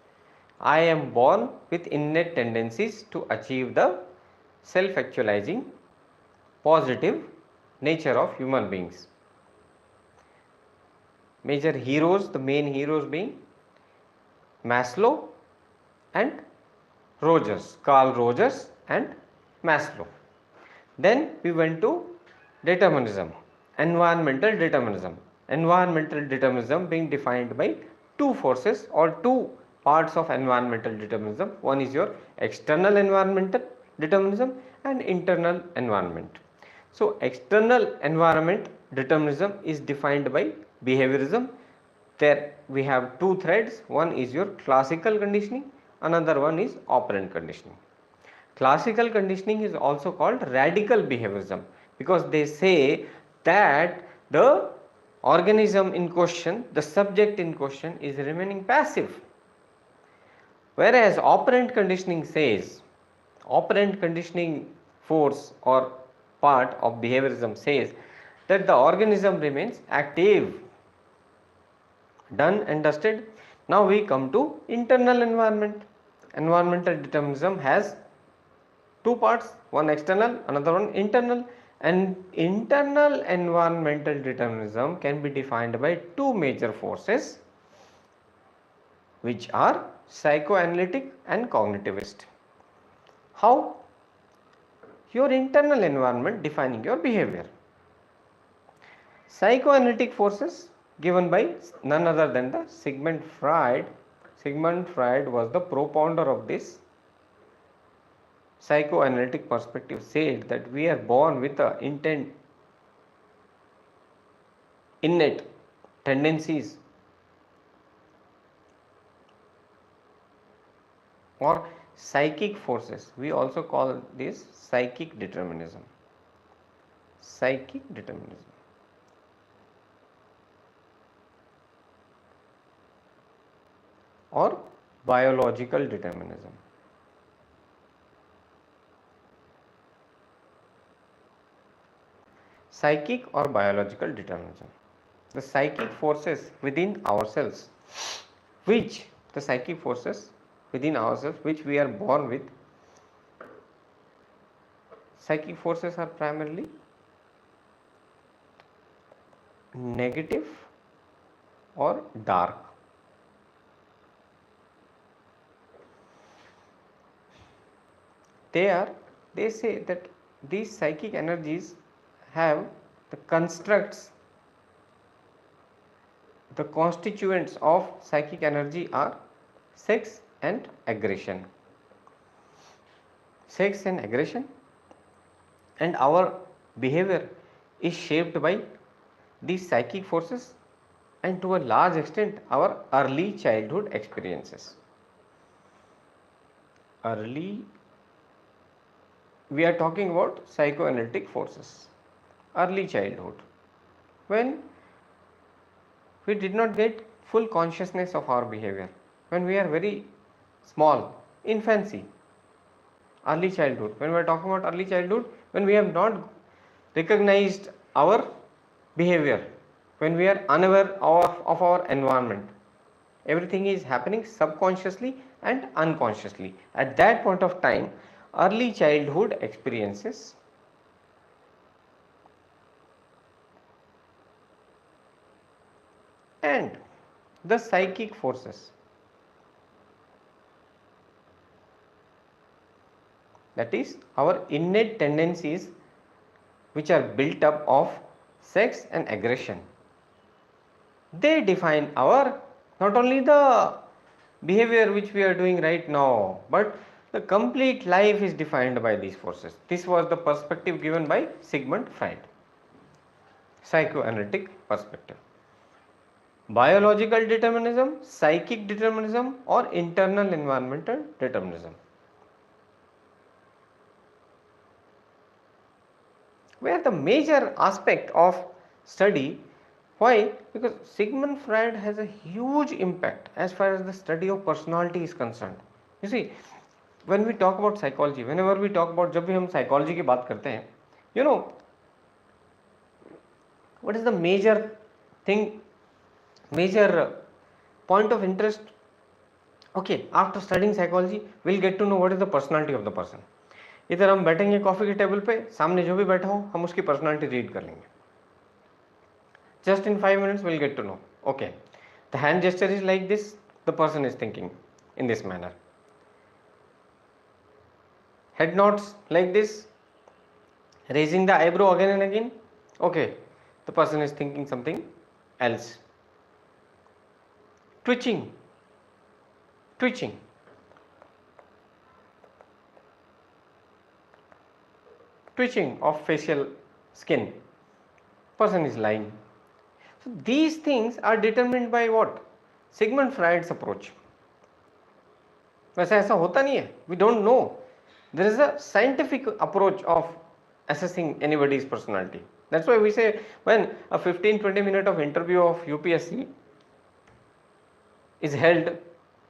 I am born with innate tendencies to achieve the self-actualizing positive nature of human beings. Major heroes, the main heroes being Maslow and Rogers, Carl Rogers and Maslow. Then we went to determinism, environmental determinism. Environmental determinism being defined by two forces or two parts of environmental determinism. One is your external environmental determinism and internal environment. So external environment determinism is defined by behaviorism. There we have two threads. One is your classical conditioning, another one is operant conditioning. Classical conditioning is also called radical behaviorism, because they say that the organism in question, the subject in question, is remaining passive. Whereas operant conditioning says, operant conditioning force or part of behaviorism says that the organism remains active. Done and dusted. Now we come to internal environment. Environmental determinism has two parts, one external, another one internal, And internal environmental determinism can be defined by two major forces, which are psychoanalytic and cognitivist. How? Your internal environment defining your behavior. Psychoanalytic forces given by none other than the Sigmund Freud. Sigmund Freud was the propounder of this psychoanalytic perspective, said that we are born with a innate tendencies or psychic forces. We also call this psychic determinism. Psychic determinism. Or biological determinism. Psychic or biological determinism. The psychic forces within ourselves, which we are born with. Psychic forces are primarily negative or dark. They say that these psychic energies have the constructs, the constituents of psychic energy are sex and aggression. Sex and aggression, and our behavior is shaped by these psychic forces and to a large extent our early childhood experiences. We are talking about psychoanalytic forces. Early childhood, when we did not get full consciousness of our behavior, when we are very small, infancy, early childhood. When we are talking about early childhood, when we have not recognized our behavior, when we are unaware of our environment, everything is happening subconsciously and unconsciously. At that point of time, early childhood experiences and the psychic forces, that is our innate tendencies, which are built up of sex and aggression, they define our not only the behavior which we are doing right now, but the complete life is defined by these forces. This was the perspective given by Sigmund Freud, psychoanalytic perspective. Biological determinism, psychic determinism, or internal environmental determinism. Where the major aspect of study, why? Because Sigmund Freud has a huge impact as far as the study of personality is concerned. You see, when we talk about psychology, whenever we talk about, जब भी हम psychology की बात करते हैं, you know, what is the major thing, major point of interest? Okay, after studying psychology, we'll get to know what is the personality of the person. इधर हम बैठेंगे कॉफी के टेबल पे, सामने जो भी बैठा हो हम उसकी पर्सनालिटी रीड कर लेंगे. Just in 5 minutes we'll get to know. Okay, the hand gesture is like this, the person is thinking in this manner. Head nods like this, raising the eyebrow again and again. Okay, the person is thinking something else. Twitching of facial skin, person is lying. So these things are determined by what? Sigmund Freud's approach. वैसे ऐसा होता नहीं है, we don't know. There is a scientific approach of assessing anybody's personality. That's why we say when a 15-20 minute of interview of UPSC is held,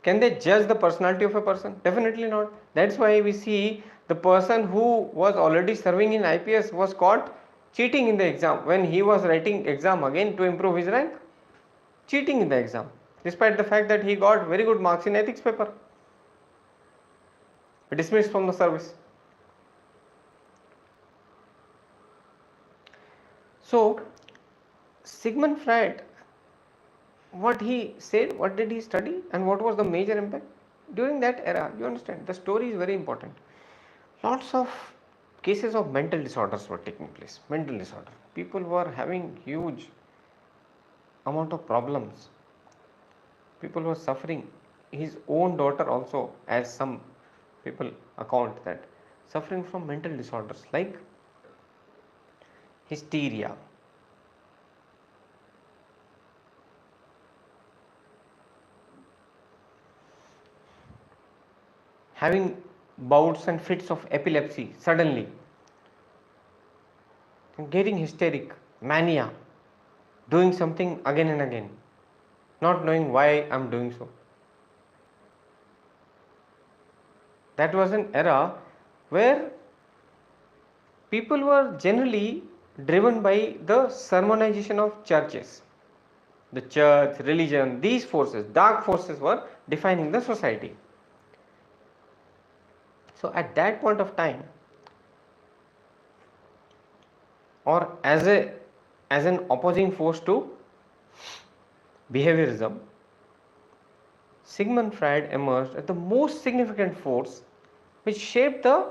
can they judge the personality of a person? Definitely not. That's why we see the person who was already serving in IPS was caught cheating in the exam when he was writing exam again to improve his rank. Cheating in the exam, despite the fact that he got very good marks in ethics paper. Dismissed from the service. So Sigmund Freud, what he said, what did he study, and what was the major impact during that era? You understand, the story is very important. Lots of cases of mental disorders were taking place. Mental disorder, people were having huge amount of problems, people were suffering. His own daughter also, as some people account, that suffering from mental disorders like hysteria, having bouts and fits of epilepsy suddenly, getting hysteric, mania, doing something again and again, not knowing why I'm doing so. That was an era where people were generally driven by the sermonization of churches. The church, religion, these forces, dark forces, were defining the society. So at that point of time, or as an opposing force to behaviorism, Sigmund Freud emerged as the most significant force which shaped the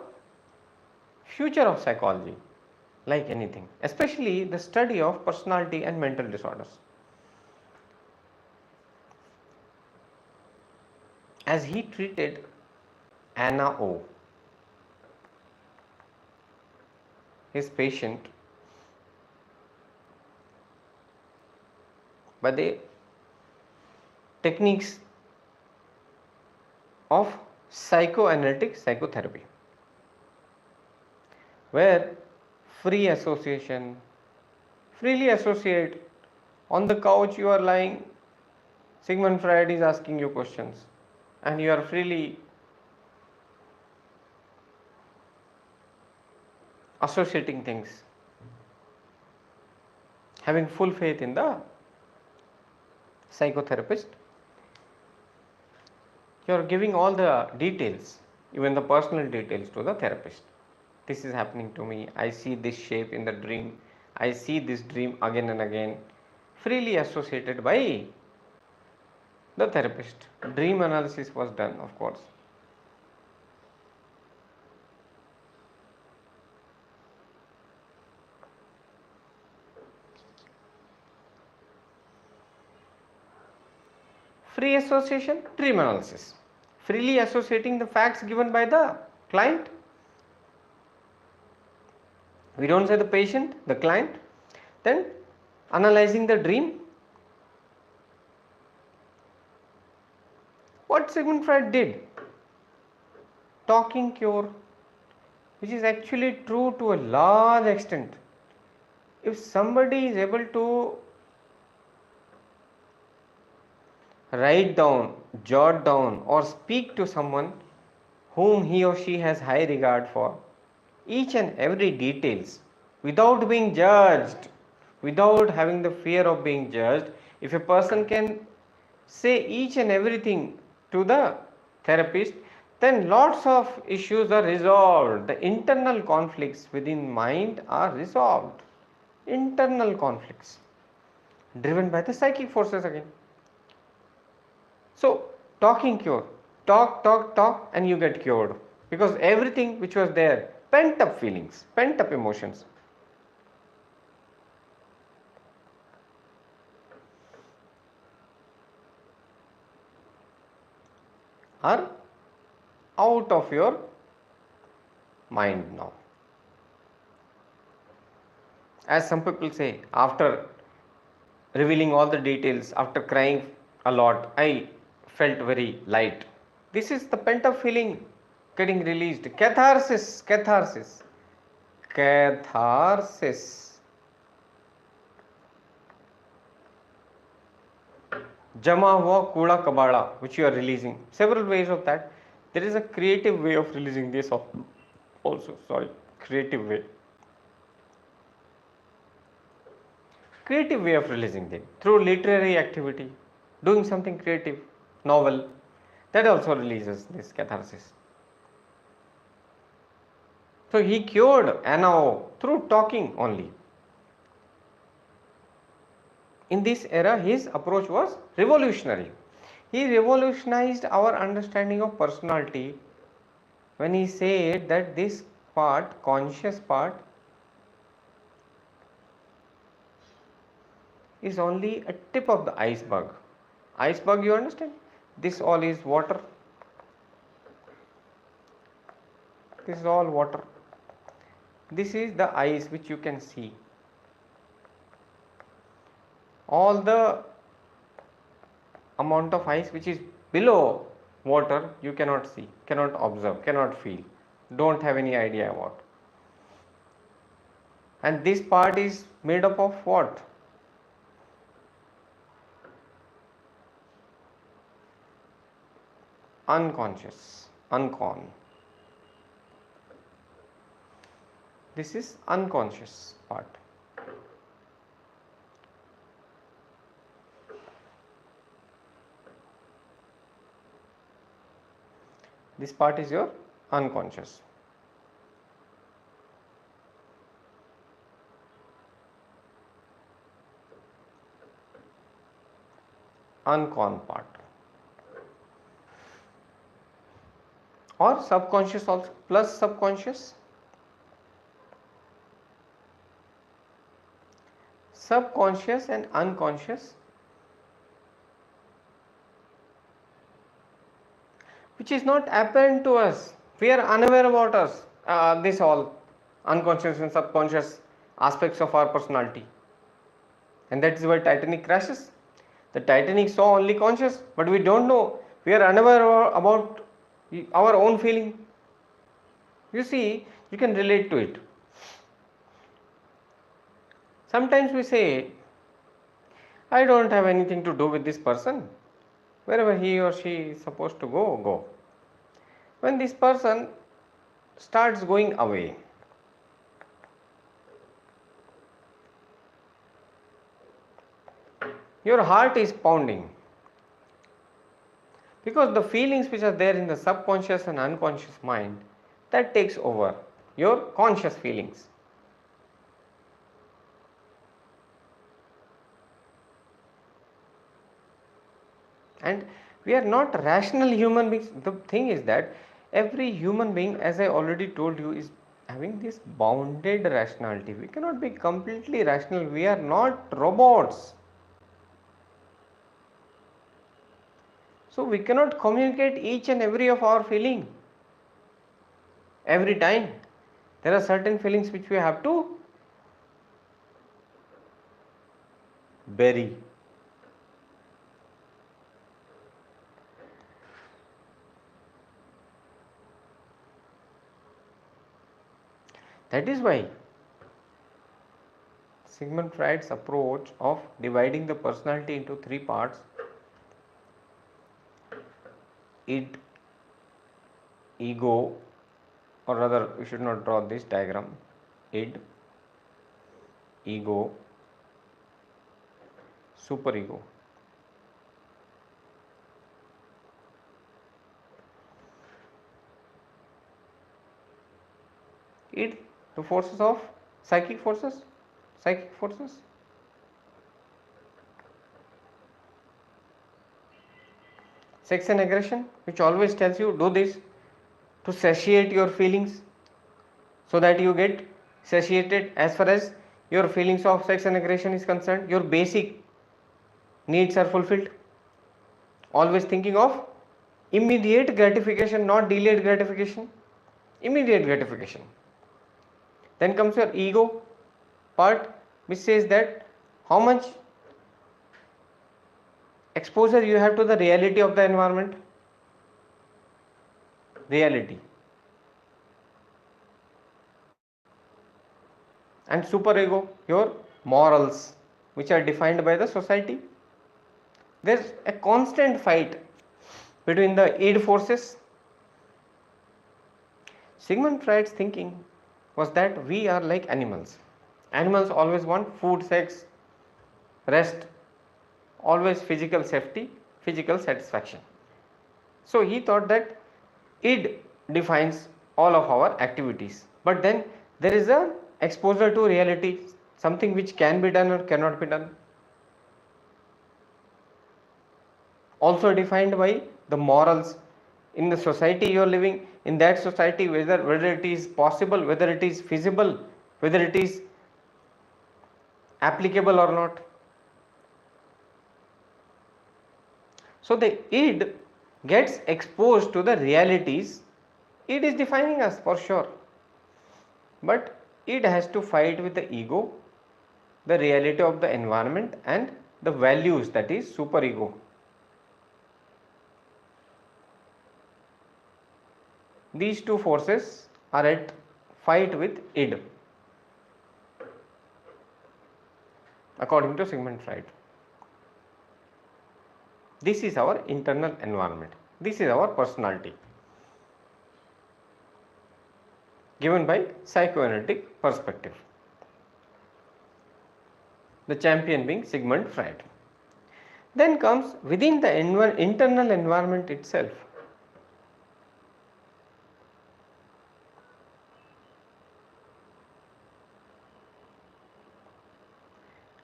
future of psychology, like anything, especially the study of personality and mental disorders. As he treated Anna O, his patient, by the techniques of psychoanalytic psychotherapy, where free association, freely associate. On the couch you are lying, Sigmund Freud is asking you questions, and you are freely associating things, having full faith in the psychotherapist. You are giving all the details, even the personal details, to the therapist. This is happening to me, I see this shape in the dream, I see this dream again and again, freely associated by the therapist. Dream analysis was done, of course. Free association, dream analysis. Freely associating the facts given by the client. We don't say the patient, the client. Then analyzing the dream. What Sigmund Freud did, talking cure, which is actually true to a large extent. If somebody is able to write down, jot down, or speak to someone whom he or she has high regard for, each and every details, without being judged, without having the fear of being judged, if a person can say each and everything to the therapist, then lots of issues are resolved. The internal conflicts within mind are resolved. Internal conflicts driven by the psychic forces again. So talking cure, talk and you get cured, because everything which was there, pent up feelings, pent up emotions, are out of your mind now. As some people say, after revealing all the details, after crying a lot, I felt very light. This is the pent up feeling getting released. Catharsis, catharsis, catharsis. Jama hua kooda kabada, which you are releasing. Several ways of that. There is a creative way of releasing this also. Creative way. Creative way of releasing them through literary activity, doing something creative, novel, that also releases this catharsis. So he cured Anna O through talking only. In this era, his approach was revolutionary. He revolutionized our understanding of personality when he said that this part, conscious part, is only a tip of the iceberg. Iceberg, you understand? This all is water. This is all water. This is the ice which you can see. All the amount of ice which is below water you cannot see, cannot observe, cannot feel, don't have any idea about. And this part is made up of what? Unconscious, uncon. This is unconscious part. This part is your unconscious. Uncon part. Or subconscious also, plus subconscious. Subconscious and unconscious, which is not apparent to us. We are unaware about us. This all unconscious and subconscious aspects of our personality. And that is why Titanic crashes. The Titanic saw only conscious, but we don't know. We are unaware about our own feeling. You see, you can relate to it. Sometimes we say, I don't have anything to do with this person. Wherever he or she is supposed to go, go. When this person starts going away, your heart is pounding, because the feelings which are there in the subconscious and unconscious mind, that takes over your conscious feelings. And we are not rational human beings. The thing is that every human being, as I already told you, is having this bounded rationality. We cannot be completely rational. We are not robots. So we cannot communicate each and every of our feeling every time. There are certain feelings which we have to bury. That is why Sigmund Freud's approach of dividing the personality into three parts, id, ego, or rather we should not draw this diagram, id, ego, superego. Id, the forces of psychic forces, sex and aggression, which always tells you do this to satiate your feelings, so that you get satiated. As far as your feelings of sex and aggression is concerned, your basic needs are fulfilled. Always thinking of immediate gratification, not delayed gratification, immediate gratification. Then comes your ego part, which says that how much exposure you have to the reality of the environment, reality. And superego, your morals, which are defined by the society. There's a constant fight between the id forces. Sigmund Freud's thinking was that we are like animals. Animals always want food, sex, rest, always physical safety, physical satisfaction. So he thought that id defines all of our activities, but then there is a exposure to reality, something which can be done or cannot be done. also defined by the morals in the society you are living. In that society, whether it is possible, whether it is feasible, whether it is applicable or not. So the id gets exposed to the realities. Id is defining us for sure, but id has to fight with the ego, the reality of the environment and the values, that is superego. These two forces are at fight with id, according to Sigmund Freud. This is our internal environment. This is our personality, given by psychoanalytic perspective. The champion being Sigmund Freud. Then comes within the internal environment itself.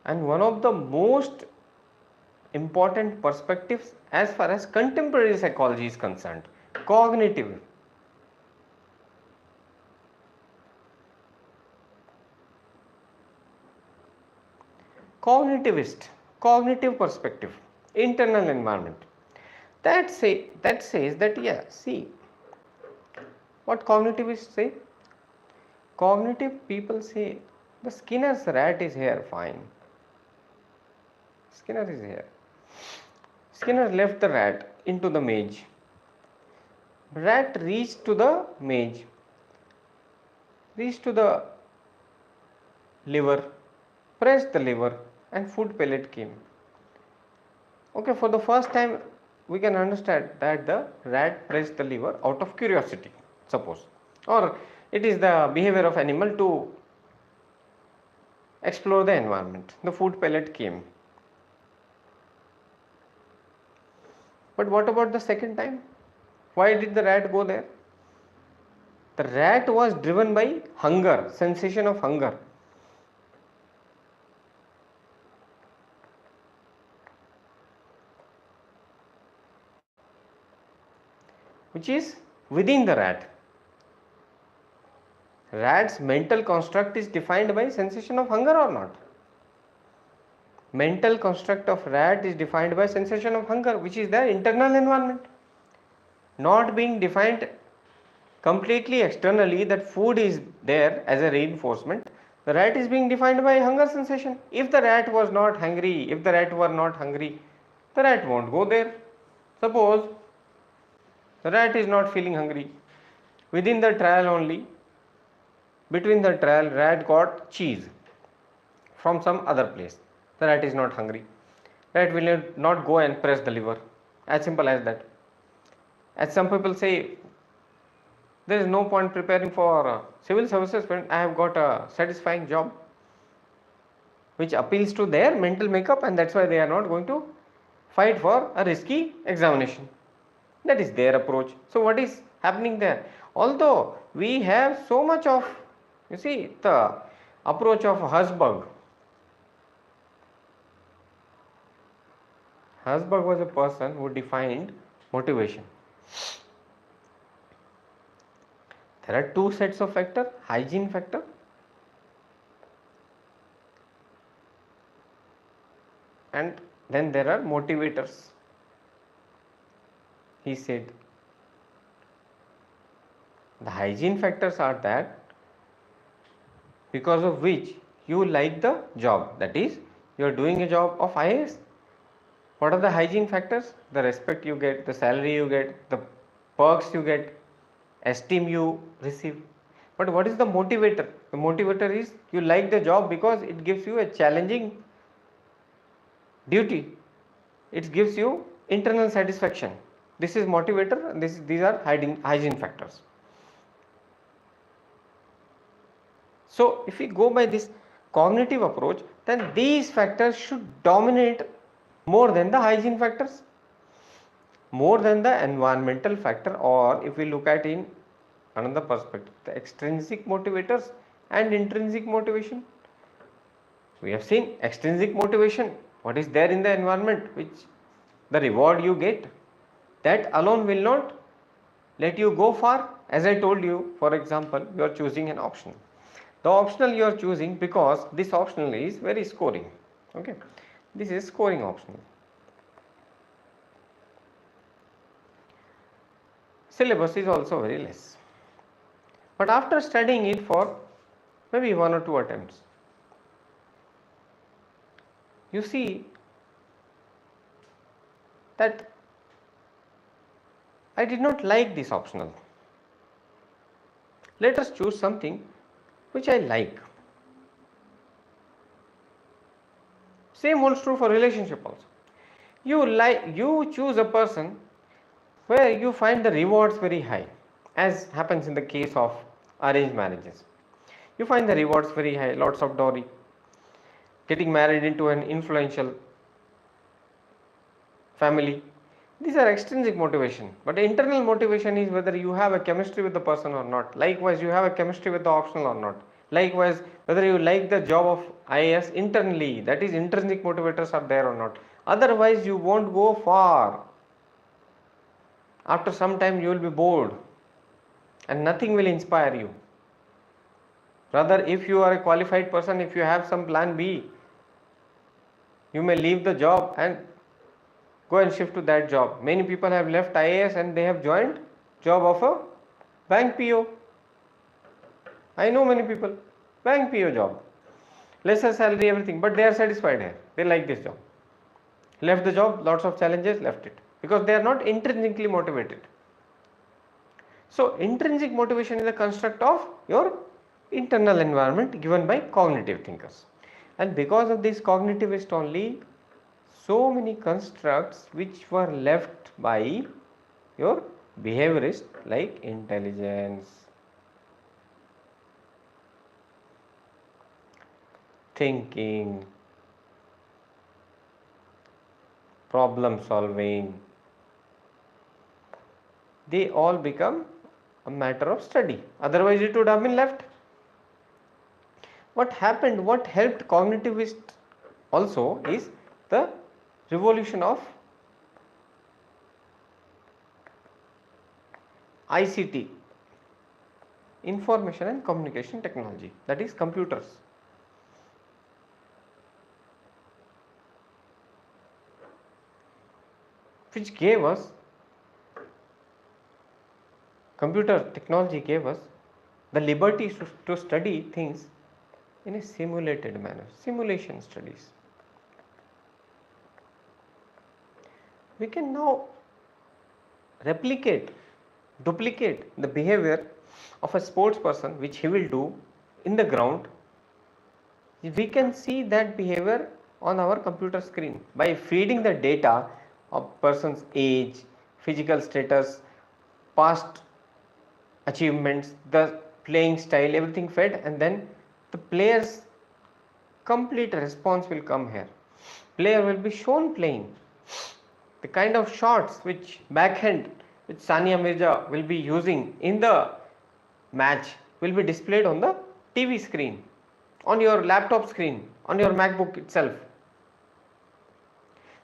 And one of the most important perspectives as far as contemporary psychology is concerned, cognitive. Cognitivist, cognitive perspective, internal environment. That says that, yeah, see, what cognitivists say? Cognitive people say the Skinner's rat is here, fine. Skinner is here. Skinner left the rat into the maze. Rat reached to the maze, reached to the lever, pressed the lever, and food pellet came. Okay, for the first time we can understand that the rat pressed the lever out of curiosity, suppose, or it is the behavior of animal to explore the environment. The food pellet came. But what about the second time? Why did the rat go there? The rat was driven by hunger, sensation of hunger. Which is within the rat. Rat's mental construct is defined by sensation of hunger or not? Mental construct of rat is defined by sensation of hunger, which is the internal environment, not being defined completely externally, that food is there as a reinforcement. The rat is being defined by hunger sensation. If the rat was not hungry, if the rat were not hungry, the rat won't go there. Suppose the rat is not feeling hungry. Within the trial only, between the trial, rat got cheese from some other place. The rat is not hungry. Rat will not go and press the lever. As simple as that. As some people say, there is no point preparing for civil services when I have got a satisfying job which appeals to their mental makeup, and that's why they are not going to fight for a risky examination. That is their approach. So what is happening there? Although we have so much of, you see, the approach of Herzberg. Herzberg was a person who defined motivation. There are two sets of factor, hygiene factor and then there are motivators. He said the hygiene factors are that because of which you like the job, that is, you are doing a job of IAS. What are the hygiene factors? The respect you get, the salary you get, the perks you get, esteem you receive. But what is the motivator? The motivator is you like the job because it gives you a challenging duty. It gives you internal satisfaction. This is motivator and these are hygiene factors. So if we go by this cognitive approach, then these factors should dominate more than the hygiene factors, more than the environmental factor, or if we look at in another perspective, the extrinsic motivators and intrinsic motivation. We have seen extrinsic motivation, what is there in the environment which the reward you get, that alone will not let you go far. As I told you, for example, you are choosing an optional. The optional you are choosing because this optional is very scoring. Okay, this is scoring optional. Syllabus is also very less. But after studying it for maybe 1 or 2 attempts, you see that I did not like this optional. Let us choose something which I like. Same holds true for relationship also. You choose a person where you find the rewards very high, as happens in the case of arranged marriages. You find the rewards very high, lots of dowry, getting married into an influential family. These are extrinsic motivation, but internal motivation is whether you have a chemistry with the person or not. Likewise, you have a chemistry with the optional or not. Likewise, whether you like the job of IAS internally, that is intrinsic motivators are there or not. Otherwise, you won't go far. After some time, you will be bored and nothing will inspire you. Rather, if you are a qualified person, if you have some plan B, you may leave the job and go and shift to that job. Many people have left IAS and they have joined job of a bank PO. I know many people, bank PO job, lesser salary, everything, but they are satisfied here. They like this job. Left the job, lots of challenges, left it because they are not intrinsically motivated. So intrinsic motivation is a construct of your internal environment given by cognitive thinkers, and because of this cognitivist only, so many constructs which were left by your behaviorist, like intelligence, thinking, problem solving, they all become a matter of study. Otherwise, it would have been left. What happened, what helped cognitivists also is the revolution of ICT, information and communication technology, that is computers. Which gave us, computer technology gave us the liberty to study things in a simulated manner, simulation studies. We can now replicate, duplicate the behavior of a sports person, which he will do in the ground. We can see that behavior on our computer screen by feeding the data of person's age, physical status, past achievements, the playing style, everything fed, and then the player's complete response will come here. Player will be shown playing. The kind of shots which backhand which Sania Mirza will be using in the match will be displayed on the TV screen, on your laptop screen, on your MacBook itself.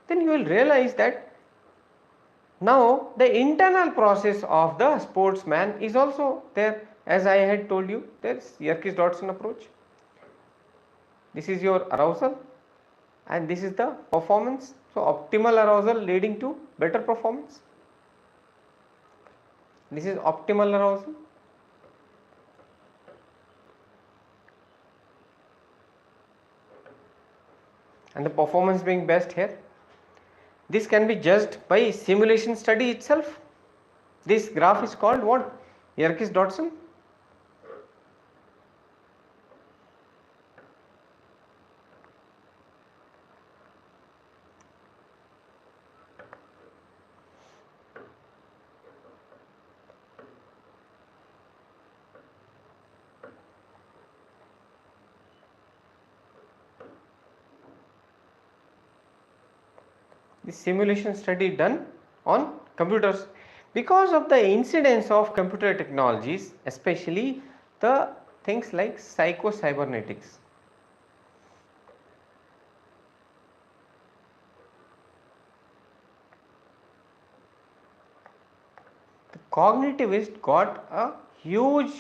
Then you will realize that now the internal process of the sportsman is also there. As I had told you, there is Yerkes-Dodson approach. This is your arousal and this is the performance. So optimal arousal leading to better performance. This is optimal arousal. And the performance being best here. This can be judged by simulation study itself. This graph is called what? Yerkes-Dodson. This simulation study done on computers because of the incidence of computer technologies, especially the things like psycho-cybernetics. cognitivists got a huge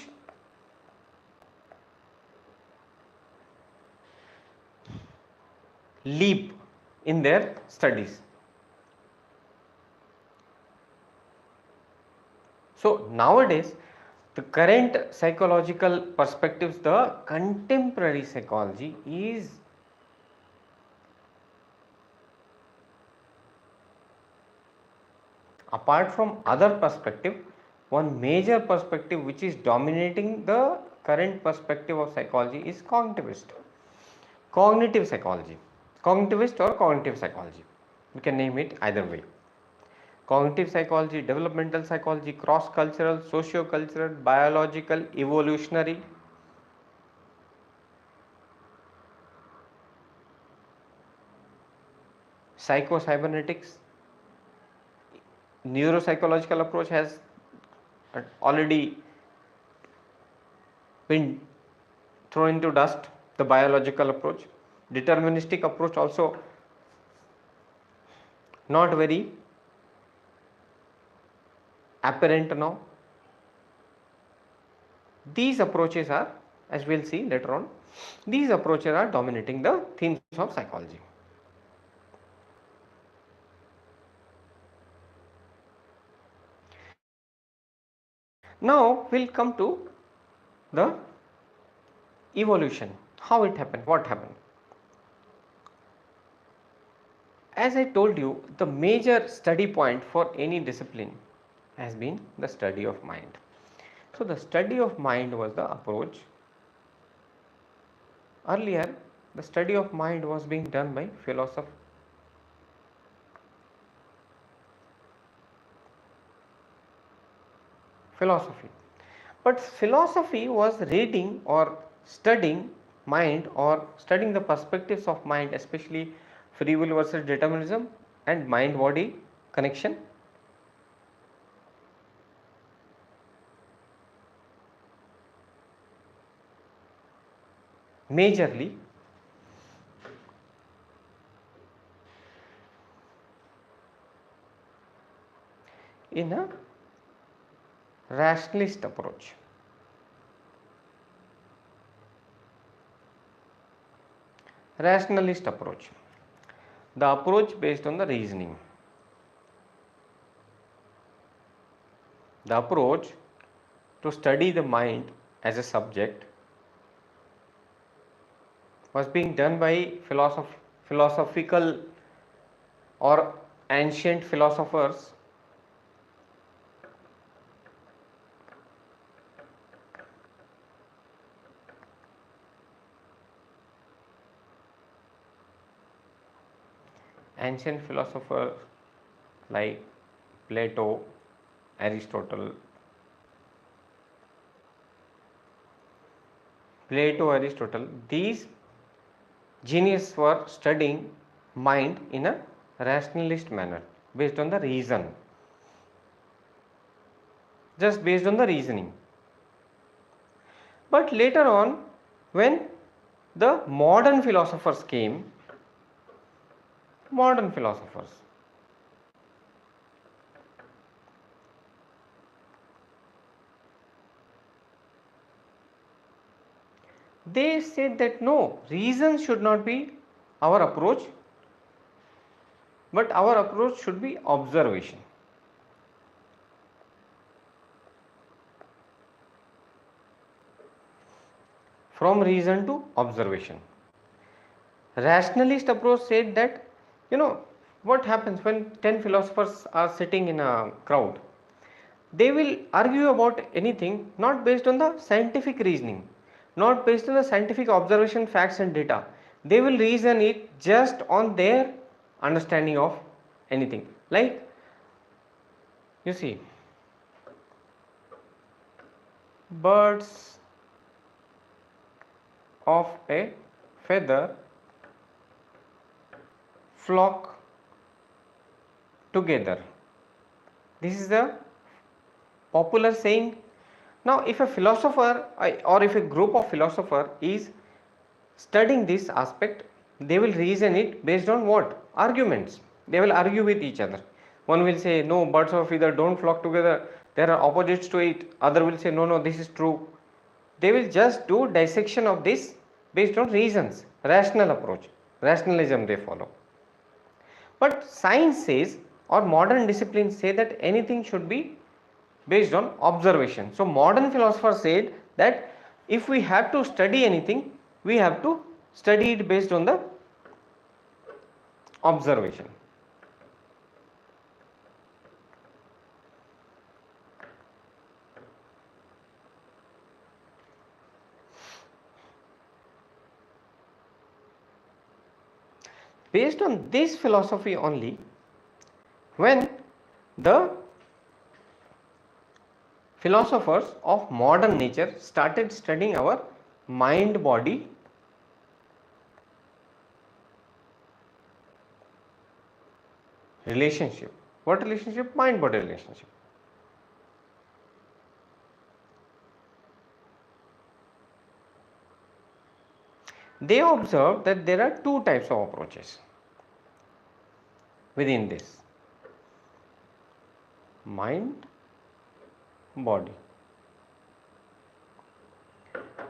leap in their studies. So nowadays, the current psychological perspectives, the contemporary psychology is apart from other perspective, one major perspective which is dominating the current perspective of psychology is cognitive psychology, cognitivist or cognitive psychology. We can name it either way. Cognitive psychology, developmental psychology, cross-cultural, socio-cultural, biological, evolutionary. Psycho-cybernetics, neuropsychological approach has already been thrown into dust, the biological approach. Deterministic approach also not very apparent now. These approaches are, as we will see later on, these approaches are dominating the themes of psychology. Now we will come to the evolution, how it happened, what happened. As I told you, the major study point for any discipline has been the study of mind. So the study of mind was the approach. Earlier, the study of mind was being done by philosophy. But philosophy was reading or studying mind or studying the perspectives of mind, especially free will versus determinism and mind body connection. Majorly in a rationalist approach. Rationalist approach, the approach based on the reasoning, the approach to study the mind as a subject was being done by philosophical or ancient philosophers like Plato, Aristotle. These geniuses were studying mind in a rationalist manner based on the reason, just based on the reasoning. But later on, when the modern philosophers came, they said that no, reason should not be our approach, but our approach should be observation. From reason to observation. Rationalist approach said that, what happens when 10 philosophers are sitting in a crowd? They will argue about anything not based on the scientific reasoning, not based on the scientific observation, facts and data. They will reason it just on their understanding of anything. Like, you see, birds of a feather flock together. This is the popular saying. Now, if a philosopher or if a group of philosophers is studying this aspect, they will reason it based on what? Arguments. They will argue with each other. One will say, no, birds of feather don't flock together. there are opposites to it, other will say no, no, this is true. They will just do dissection of this based on reasons, rational approach, rationalism they follow. But science says, or modern disciplines say, that anything should be based on observation. So modern philosophers said that if we have to study anything, we have to study it based on the observation. Based on this philosophy only, when the philosophers of modern nature started studying our mind-body relationship. What relationship? Mind-body relationship. They observed that there are two types of approaches within this: mind, body.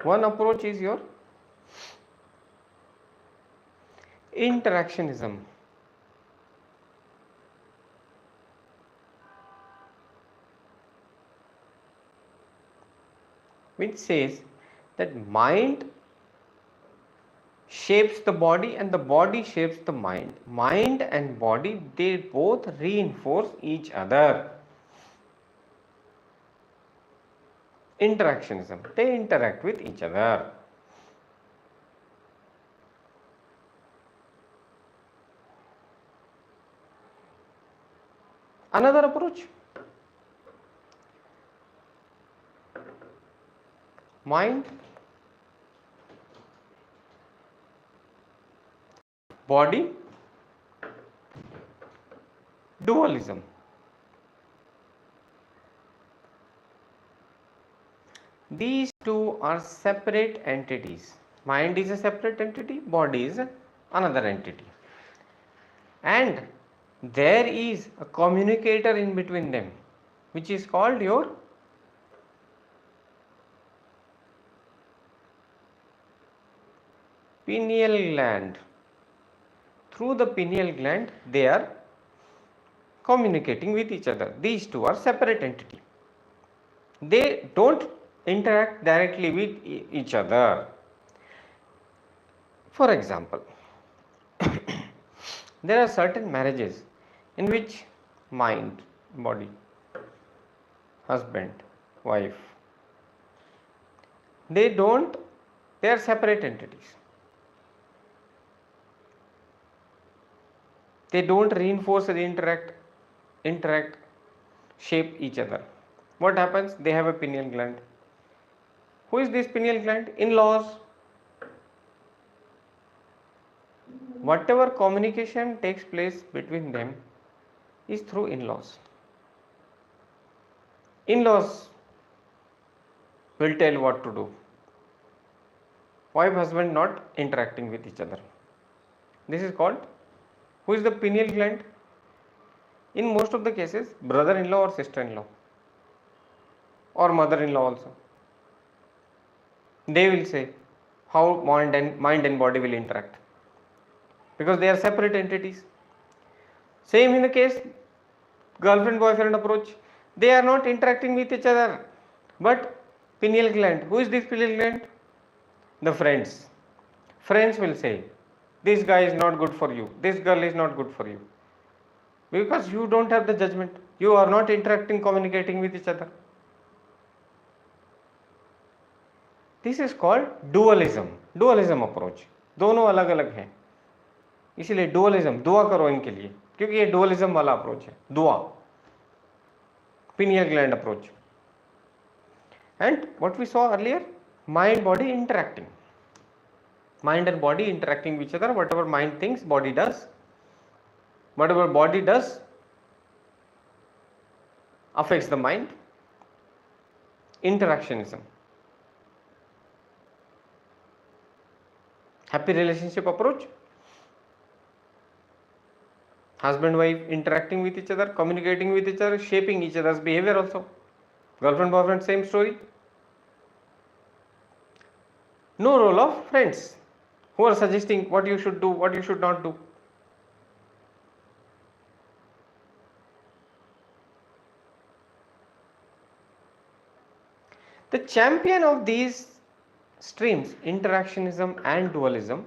One approach is your interactionism, which says that mind shapes the body and the body shapes the mind. Mind and body, they both reinforce each other. Interactionism, they interact with each other. Another approach, mind, body, dualism. These two are separate entities. Mind is a separate entity, body is another entity. And there is a communicator in between them, which is called your pineal gland. Through the pineal gland, they are communicating with each other. These two are separate entities. They don't interact directly with each other. For example, there are certain marriages in which mind, body, husband, wife, they are separate entities. They don't reinforce or interact, shape each other. What happens? They have a pineal gland. Who is this pineal gland? In-laws. Whatever communication takes place between them is through in-laws. In-laws will tell what to do. Wife, husband not interacting with each other. This is called, who is the pineal gland? In most of the cases, brother-in-law or sister-in-law or mother-in-law also. They will say how mind and body will interact, because they are separate entities. Same in the case girlfriend boyfriend approach. They are not interacting with each other, but pineal gland. Who is this pineal gland? The friends. Friends will say, this guy is not good for you, this girl is not good for you, because you don't have the judgment. You are not interacting, communicating with each other. This is called dualism. Dualism approach. दोनों अलग अलग हैं, इसीलिए dualism, दुआ करो इनके लिए, क्योंकि ये dualism वाला अप्रोच है. दुआ, pineal gland approach. And what we saw earlier, mind body interacting. Mind and body interacting with each other. Whatever mind thinks, body does. Whatever body does affects the mind. Interactionism. Happy relationship approach. Husband wife interacting with each other, communicating with each other, shaping each other's behavior also. Girlfriend, boyfriend, same story. No role of friends who are suggesting what you should do, what you should not do. The champion of these streams, interactionism and dualism,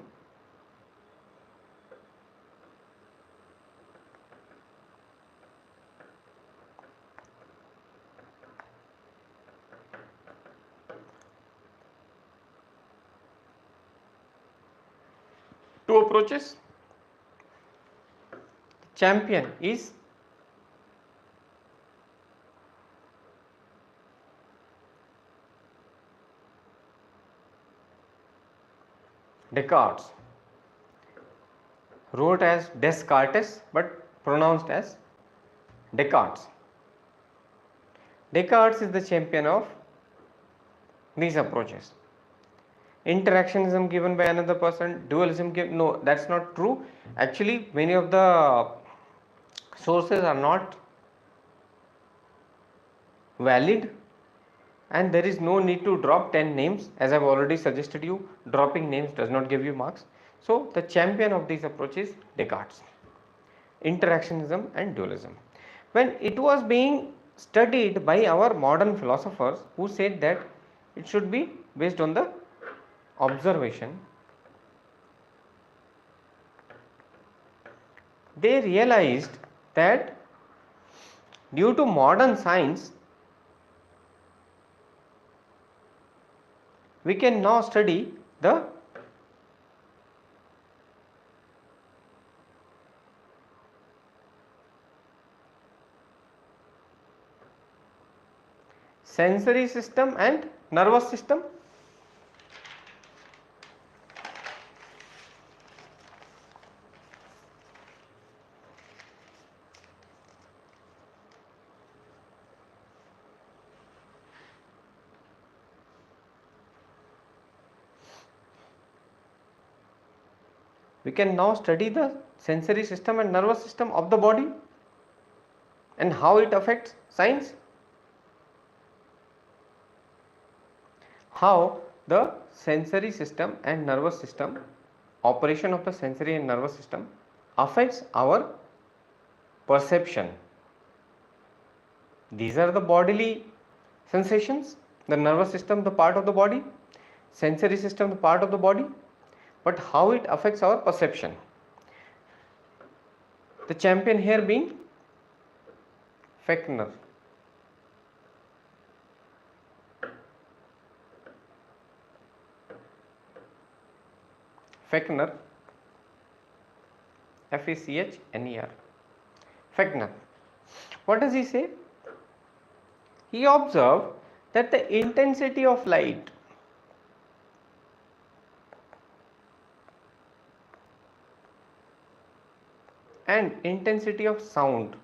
two approaches. Champion is Descartes, wrote as Descartes but pronounced as Descartes. Descartes is the champion of these approaches. Interactionism given by another person, dualism given, no, that's not true. Actually, many of the sources are not valid, and there is no need to drop 10 names, as I've already suggested you. Dropping names does not give you marks. So the champion of these approaches, Descartes, interactionism and dualism. When it was being studied by our modern philosophers who said that it should be based on the observation, they realized that due to modern science, we can now study the sensory system and nervous system. We can now study the sensory system and nervous system of the body and how it affects science. How the sensory system and nervous system, operation of the sensory and nervous system affects our perception. These are the bodily sensations, the nervous system the part of the body, sensory system the part of the body, but how it affects our perception. The champion here being Fechner. Fechner, F-E-C-H-N-E-R. Fechner. What does he say? He observed that the intensity of light and intensity of sound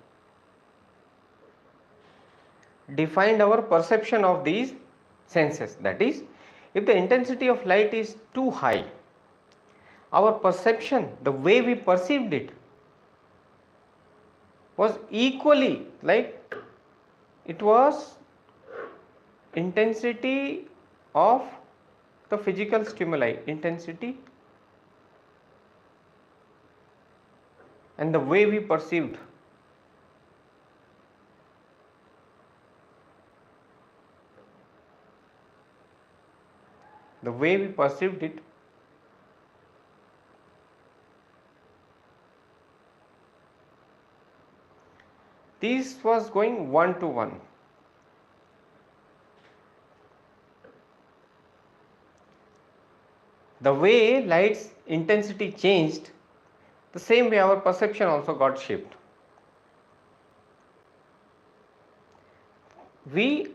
defined our perception of these senses. That is, if the intensity of light is too high, our perception, the way we perceived it, was equally, like it was intensity of the physical stimuli, intensity and the way we perceived. The way we perceived it this was going 1 to 1. The way light's intensity changed, the same way our perception also got shaped. The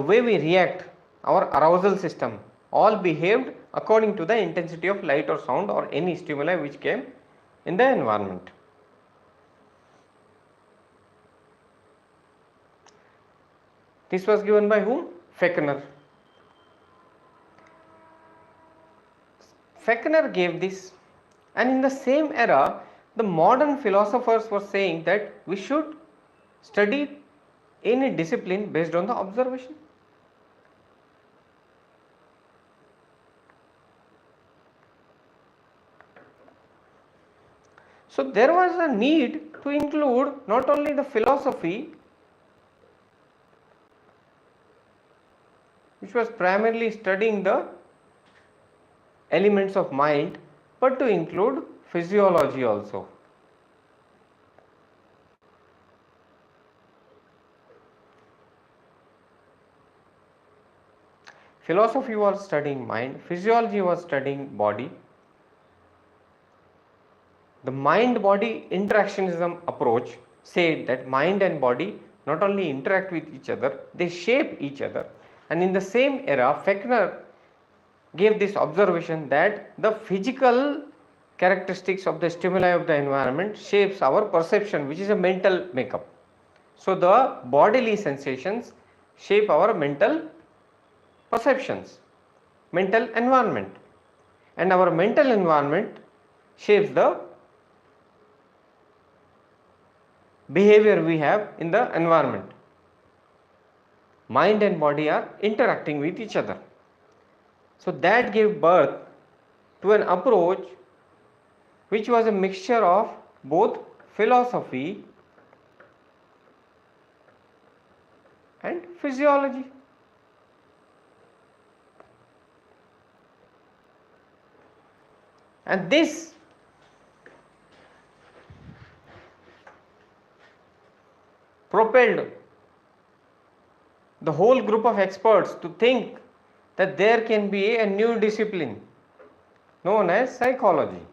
way we react, our arousal system, all behaved according to the intensity of light or sound or any stimuli which came in the environment. This was given by whom? Fechner. Fechner gave this, and in the same era, the modern philosophers were saying that we should studied any discipline based on the observation. So there was a need to include not only the philosophy, which was primarily studying the elements of mind, but to include physiology also. Philosophy was studying mind, physiology was studying body. The mind-body interactionism approach said that mind and body not only interact with each other, they shape each other. And in the same era, Fechner gave this observation that the physical characteristics of the stimuli of the environment shapes our perception, which is a mental makeup. So the bodily sensations shape our mental perceptions, mental environment, and our mental environment shapes the behavior we have in the environment. Mind and body are interacting with each other. So that gave birth to an approach which was a mixture of both philosophy and physiology. And this propelled the whole group of experts to think that there can be a new discipline known as psychology,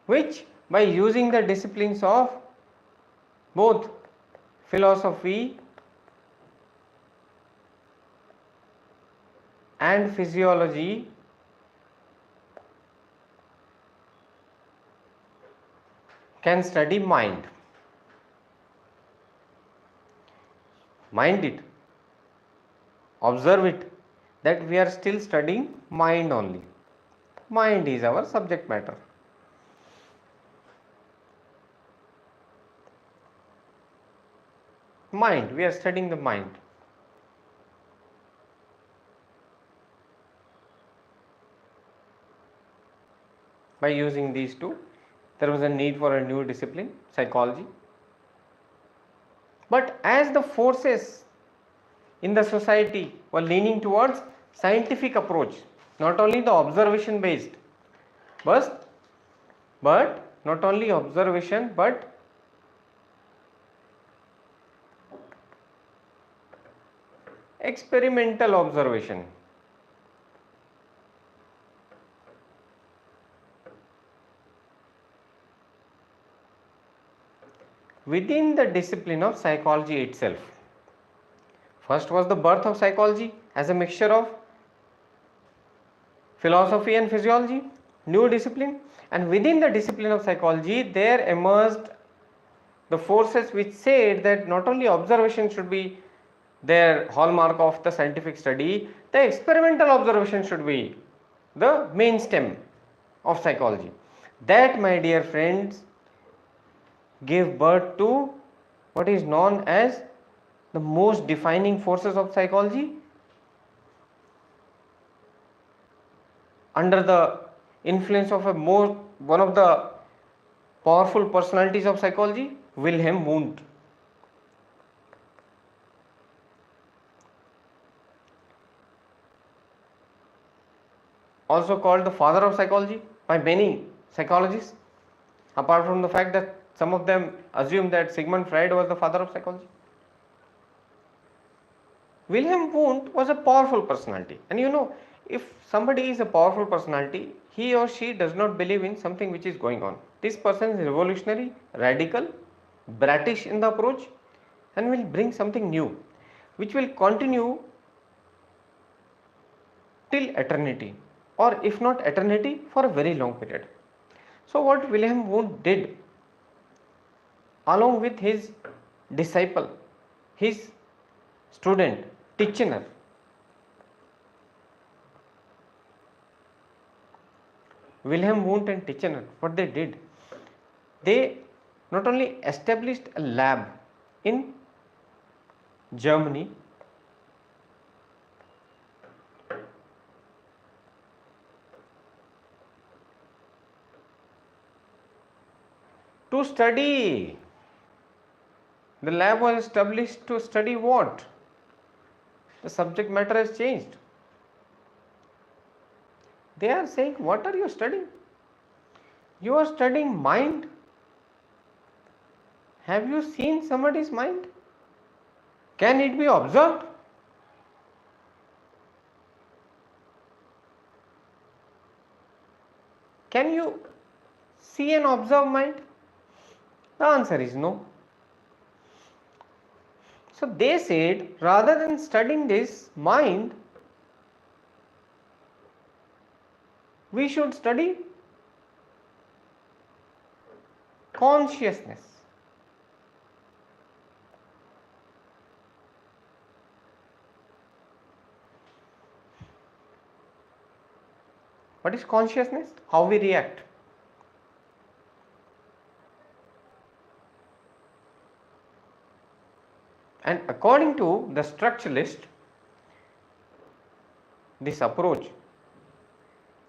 which by using the disciplines of both philosophy and physiology can study mind. Mind it, observe it, that we are still studying mind only. Mind is our subject matter. Mind, we are studying the mind. By using these two, there was a need for a new discipline, psychology. But as the forces in the society were leaning towards scientific approach, not only the observation based, but not only observation but experimental observation. Within the discipline of psychology itself. First was the birth of psychology as a mixture of philosophy and physiology, new discipline, and within the discipline of psychology there emerged the forces which said that not only observation should be their hallmark of the scientific study, the experimental observation should be the main stem of psychology. That, my dear friends, gave birth to what is known as the most defining forces of psychology under the influence of one of the powerful personalities of psychology, Wilhelm Wundt. Also called the father of psychology by many psychologists, apart from the fact that some of them assume that Sigmund Freud was the father of psychology. Wilhelm Wundt was a powerful personality, and you know, if somebody is a powerful personality, he or she does not believe in something which is going on. This person is revolutionary, radical, bratish in the approach, and will bring something new, which will continue till eternity, or if not eternity, for a very long period. So what Wilhelm Wundt did, along with his disciple, his student Titchener, Wilhelm Wundt and Titchener, what they did, They not only established a lab in Germany, to study. The lab was established to study what? The subject matter has changed. They are saying, what are you studying? You are studying mind. Have you seen somebody's mind? Can it be observed? Can you see and observe mind? The answer is no. So they said, rather than studying this mind, we should study consciousness. What is consciousness? How we react. And according to the structuralist, this approach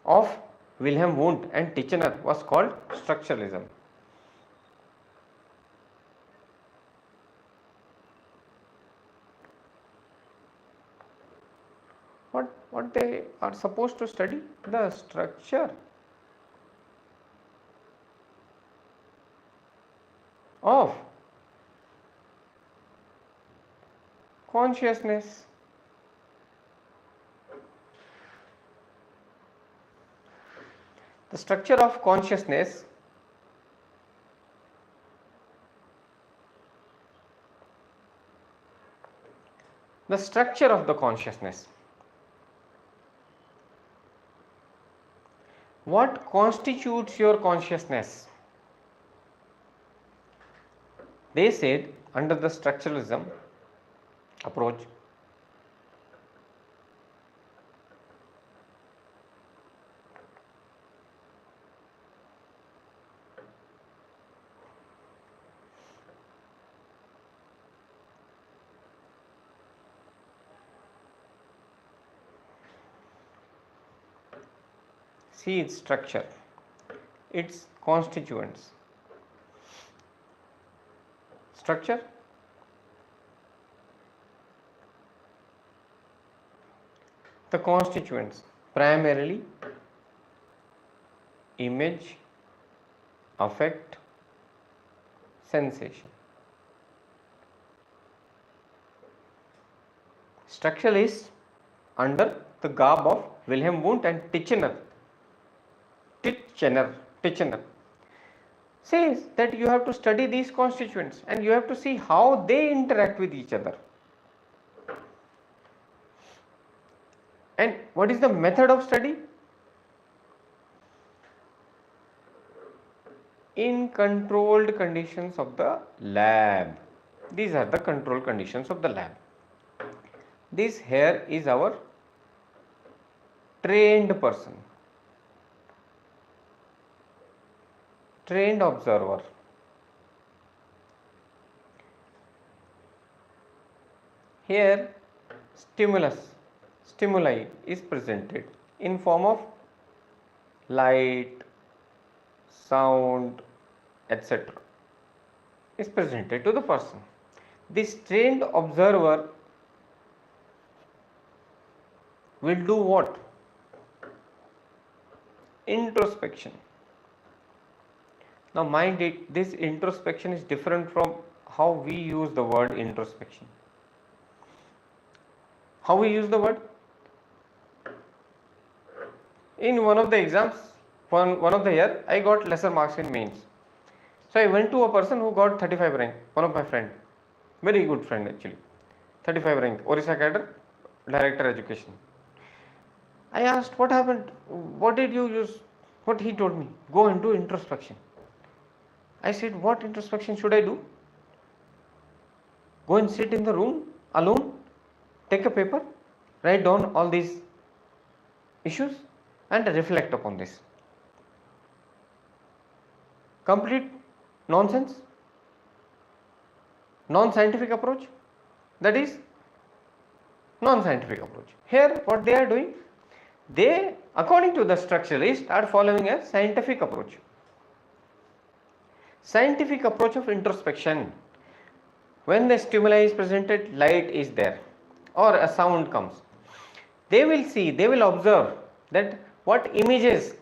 of Wilhelm Wundt and Titchener was called structuralism. What they are supposed to study? The structure of consciousness. The structure of consciousness the structure of the consciousness. What constitutes your consciousness? They said under the structuralism approach, see its structure, its constituents. Structure, the constituents, primarily image, affect, sensation. Structuralists under the garb of Wilhelm Wundt and Titchener says that you have to study these constituents and you have to see how they interact with each other. And what is the method of study? In controlled conditions of the lab. These are the controlled conditions of the lab. This here is our trained person, trained observer. Here stimuli is presented in form of light, sound, etc. is presented to the person. This trained observer will do what? Introspection. Now mind it, this introspection is different from how we use the word introspection. How we use the word? In one of the exams, one of the year, I got lesser marks in mains. So I went to a person who got 35 rank, one of my friend, very good friend actually, 35 rank, Orissa cadre, director education. I asked, what happened? What did you use? What he told me, go and do introspection. I said, what introspection should I do? Go and sit in the room alone, take a paper, write down all these issues and reflect upon this. Complete Nonsense, non-scientific approach. That is non-scientific approach. Here what they are doing, they according to the structuralist are following a scientific approach. Scientific approach of introspection. When the stimuli is presented, light is there or a sound comes, they will see, they will observe that what images,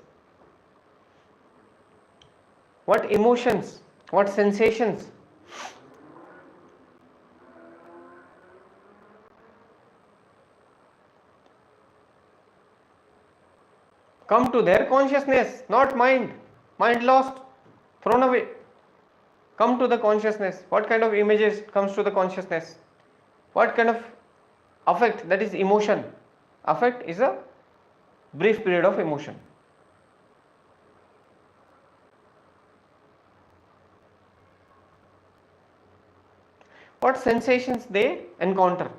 what emotions, what sensations come to their consciousness, not mind. Mind lost, thrown away. Come to the consciousness. What kind of images comes to the consciousness? What kind of affect, that is emotion. Affect is a brief period of emotion. What sensations they encounter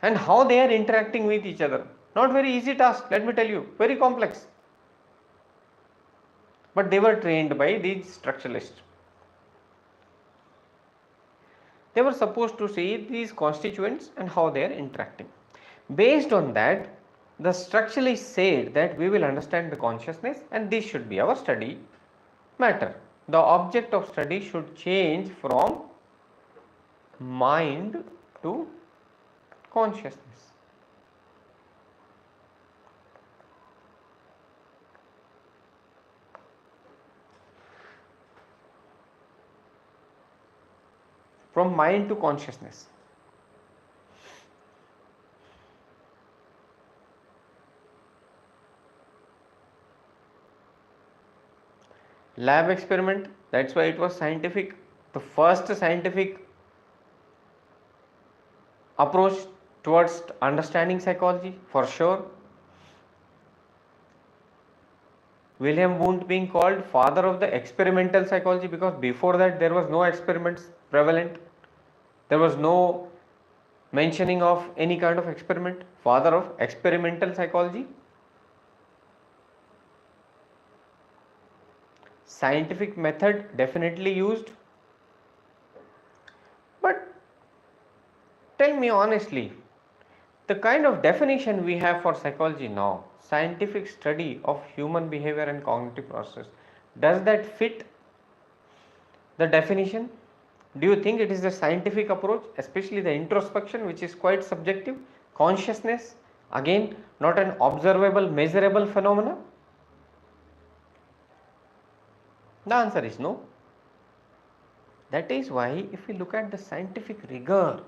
and how they are interacting with each other. Not very easy task, let me tell you, very complex. But they were trained by these structuralists. They were supposed to see these constituents and how they are interacting. Based on that, the structuralists said that we will understand the consciousness and this should be our study matter. The object of study should change from mind to consciousness. From mind to consciousness. Lab experiment, that's why it was scientific. The first scientific approach towards understanding psychology, for sure. William Wundt being called father of the experimental psychology, because before that there was no experiments prevalent. There was no mentioning of any kind of experiment. Father of experimental psychology. Scientific method definitely used. But tell me honestly, the kind of definition we have for psychology now, scientific study of human behavior and cognitive process, does that fit the definition? Do you think it is the scientific approach, especially the introspection, which is quite subjective? Consciousness, again, not an observable, measurable phenomena? The answer is no. That is why if we look at the scientific rigor,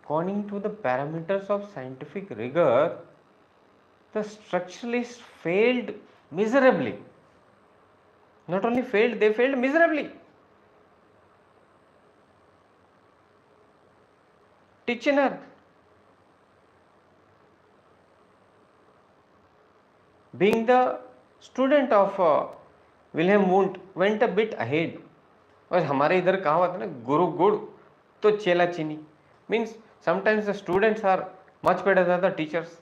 according to the parameters of scientific rigor, the structuralists failed miserably. Not only failed, they failed miserably. Titchener, being the student of Wilhelm Wundt, went a bit ahead. और हमारे इधर कहावत है ना, गुरु गुड़ तो चेला चीनी. Means sometimes the students are much better than the teachers.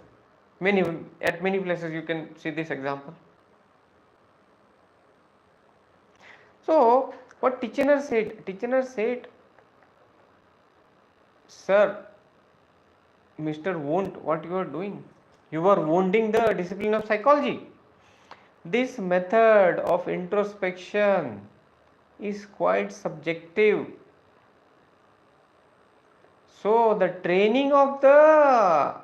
At many places you can see this example. So what Titchener said, sir, Mr. Wundt, what you are doing? You are wounding the discipline of psychology. This method of introspection is quite subjective. So the training of the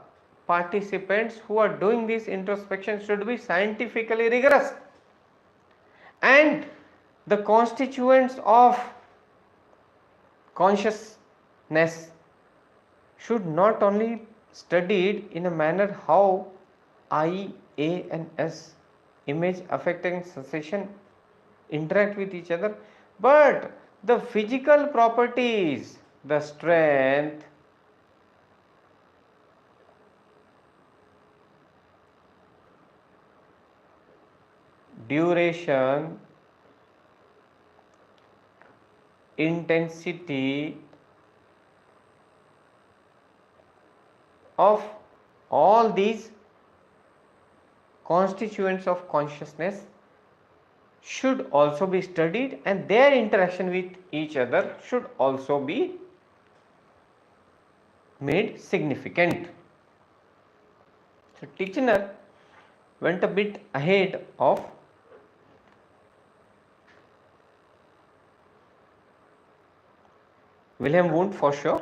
participants who are doing this introspection should be scientifically rigorous, and the constituents of consciousness should not only studied in a manner how I, A and S, image, affect and sensation, interact with each other, but the physical properties, the strength, duration, intensity of all these constituents of consciousness should also be studied, and their interaction with each other should also be made significant. So Titchener went a bit ahead of Wilhelm Wundt for sure,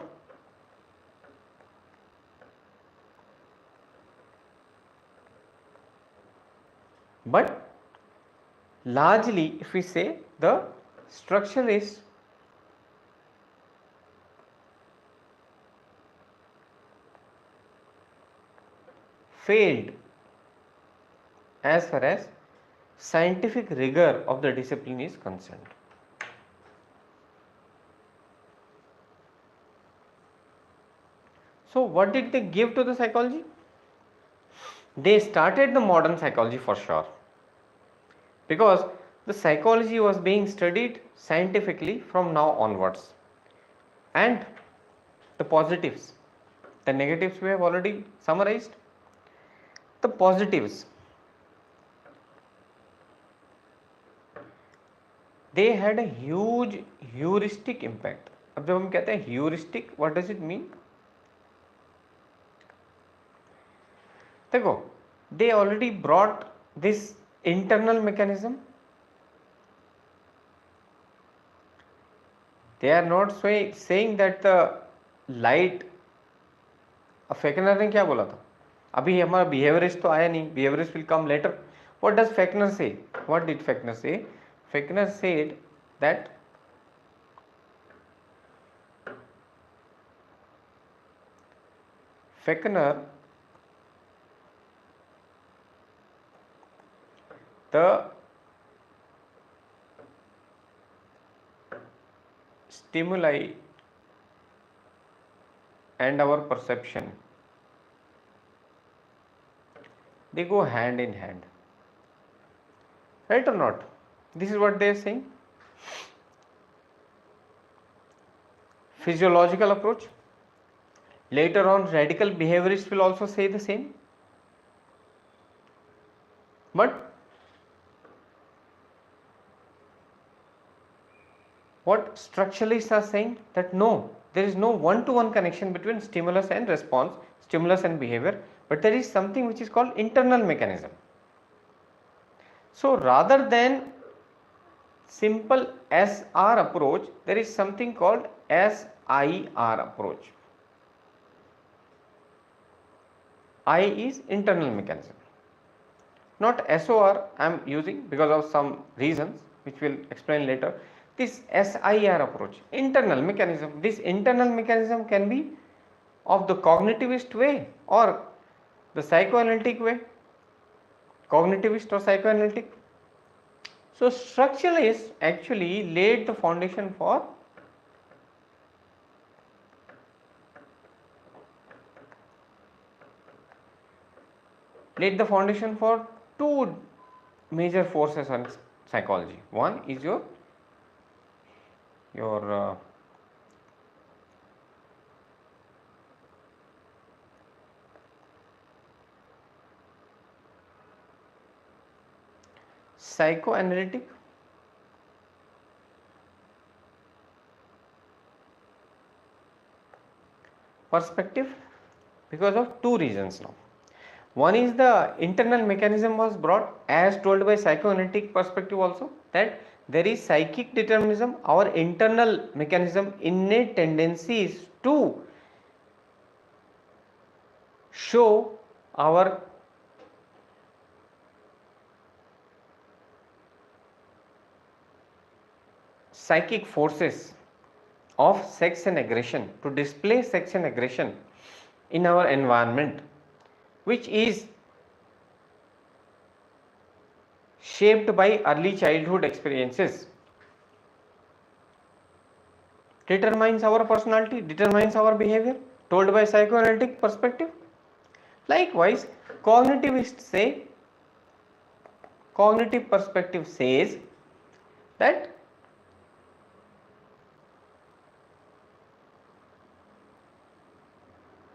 but largely if we say the structuralists failed as far as scientific rigor of the discipline is concerned. So what did they give to the psychology? They started the modern psychology for sure, because the psychology was being studied scientifically from now onwards. And the positives, the negatives we have already summarized. The positives, they had a huge heuristic impact. अब जब हम कहते हैं heuristic, what does it mean? देखो, they already brought this internal mechanism. They are not saying that the light. अब फेकनर ने क्या बोला था? अभी हमारा बिहेवियरिस्ट तो आया नहीं, behaviourist will come later. What does Fechner say? What did Fechner say? Fechner said that the stimuli and our perception, they go hand in hand, right or not? This is what they are saying. Physiological approach. Later on, radical behaviorists will also say the same. But what structuralists are saying, that no, there is no one-to-one connection between stimulus and response, stimulus and behavior, but there is something which is called internal mechanism. So rather than simple SR approach, there is something called SIR approach. I is internal mechanism, not SOR I am using because of some reasons which we will explain later. This SIR approach, internal mechanism, this internal mechanism can be of the cognitivist way or the psychoanalytic way, cognitivist or psychoanalytic. So structuralists actually laid the foundation for two major forces on psychology. One is your psychoanalytic perspective because of two reasons now. One is the internal mechanism was brought as told by psychoanalytic perspective also, that there is psychic determinism, our internal mechanism, innate tendencies to show our psychic forces of sex and aggression, to display sex and aggression in our environment, which is shaped by early childhood experiences, determines our personality, determines our behavior, told by psychoanalytic perspective. Likewise, cognitive perspective says that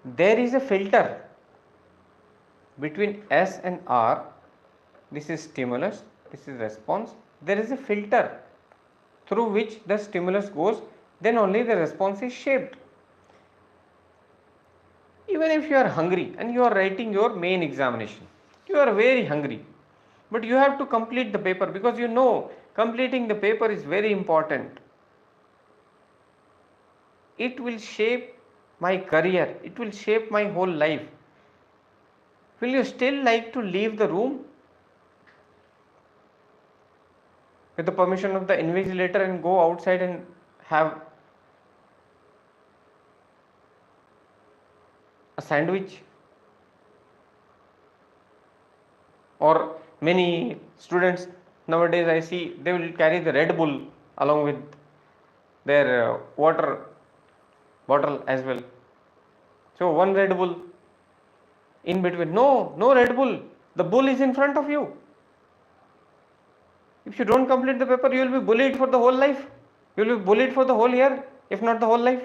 there is a filter between S and R this is stimulus, this is response. There is a filter through which the stimulus goes, then only the response is shaped. Even if you are hungry and you are writing your main examination, you are very hungry, but you have to complete the paper because you know completing the paper is very important. It will shape my career, it will shape my whole life. Will you still like to leave the room with the permission of the invigilator and go outside and have a sandwich? Or many students nowadays I see they will carry the Red Bull along with their water bottle as well. So one Red Bull in between. No, no Red Bull. The bull is in front of you. If you don't complete the paper, you will be bullied for the whole life. You will be bullied for the whole year, if not the whole life.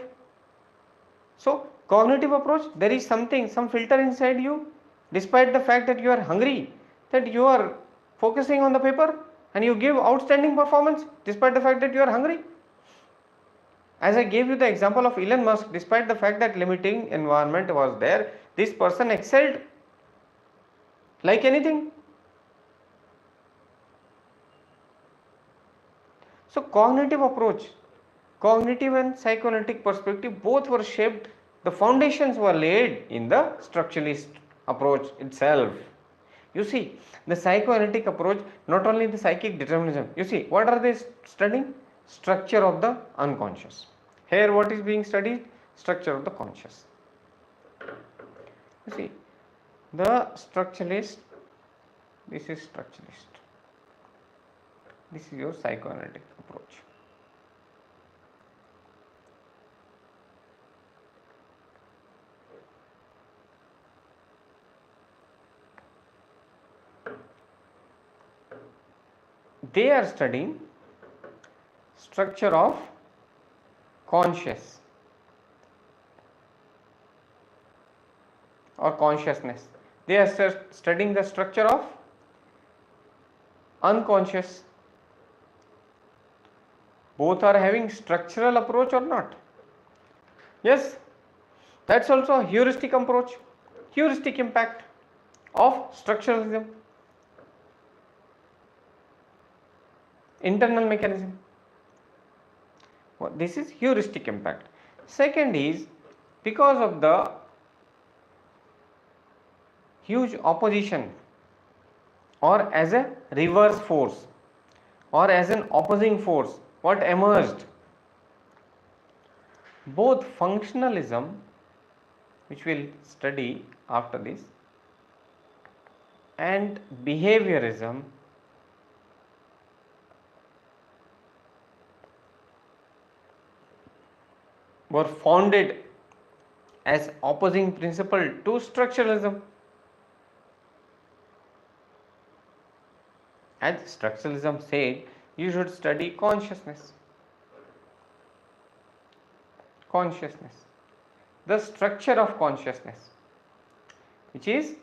So cognitive approach, there is something, some filter inside you, despite the fact that you are hungry, that you are focusing on the paper and you give outstanding performance despite the fact that you are hungry. As I gave you the example of Elon Musk, despite the fact that limiting environment was there, this person excelled like anything. So cognitive approach, cognitive and psychoanalytic perspective, both were shaped, the foundations were laid in the structuralist approach itself. You see, the psychoanalytic approach, not only the psychic determinism, you see, what are they studying? Structure of the unconscious. Here what is being studied? Structure of the conscious. You see, the structuralist, this is structuralist. This is your psychoanalytic approach. They are studying structure of conscious or consciousness. They are studying the structure of unconscious. Both are having structural approach or not? Yes, that's also a heuristic approach, heuristic impact of structuralism. Internal mechanism. Well, this is heuristic impact. Second is because of the huge opposition or as a reverse force or as an opposing force, what emerged? Both functionalism, which we'll study after this, and behaviorism were founded as opposing principle to structuralism. As structuralism said, you should study consciousness. Consciousness, the structure of consciousness, which is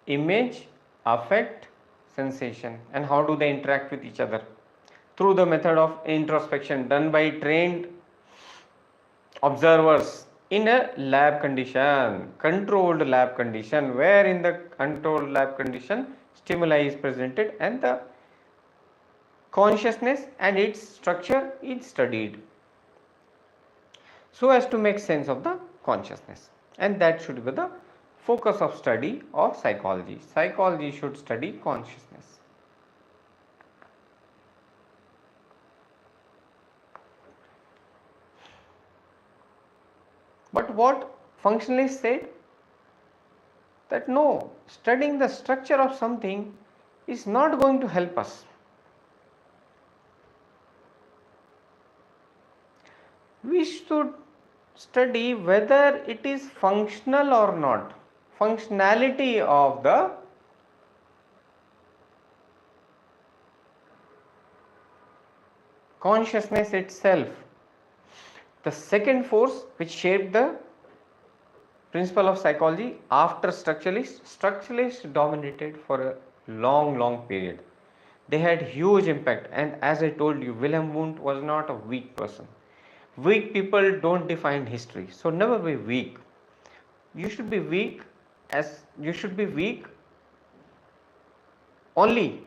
image, affect, sensation, and how do they interact with each other through the method of introspection done by trained observers in a lab condition, controlled lab condition, where in the controlled lab condition stimuli is presented and the consciousness and its structure is studied so as to make sense of the consciousness, and that should be the focus of study of psychology. Psychology should study consciousness. But what functionalists said? That no, studying the structure of something is not going to help us. We should study whether it is functional or not, functionality of the consciousness itself. The second force which shaped the principle of psychology after structuralists dominated for a long period. They had huge impact, and as I told you, Wilhelm Wundt was not a weak person. Weak people don't define history, so never be weak. You should be weak as you should be weak only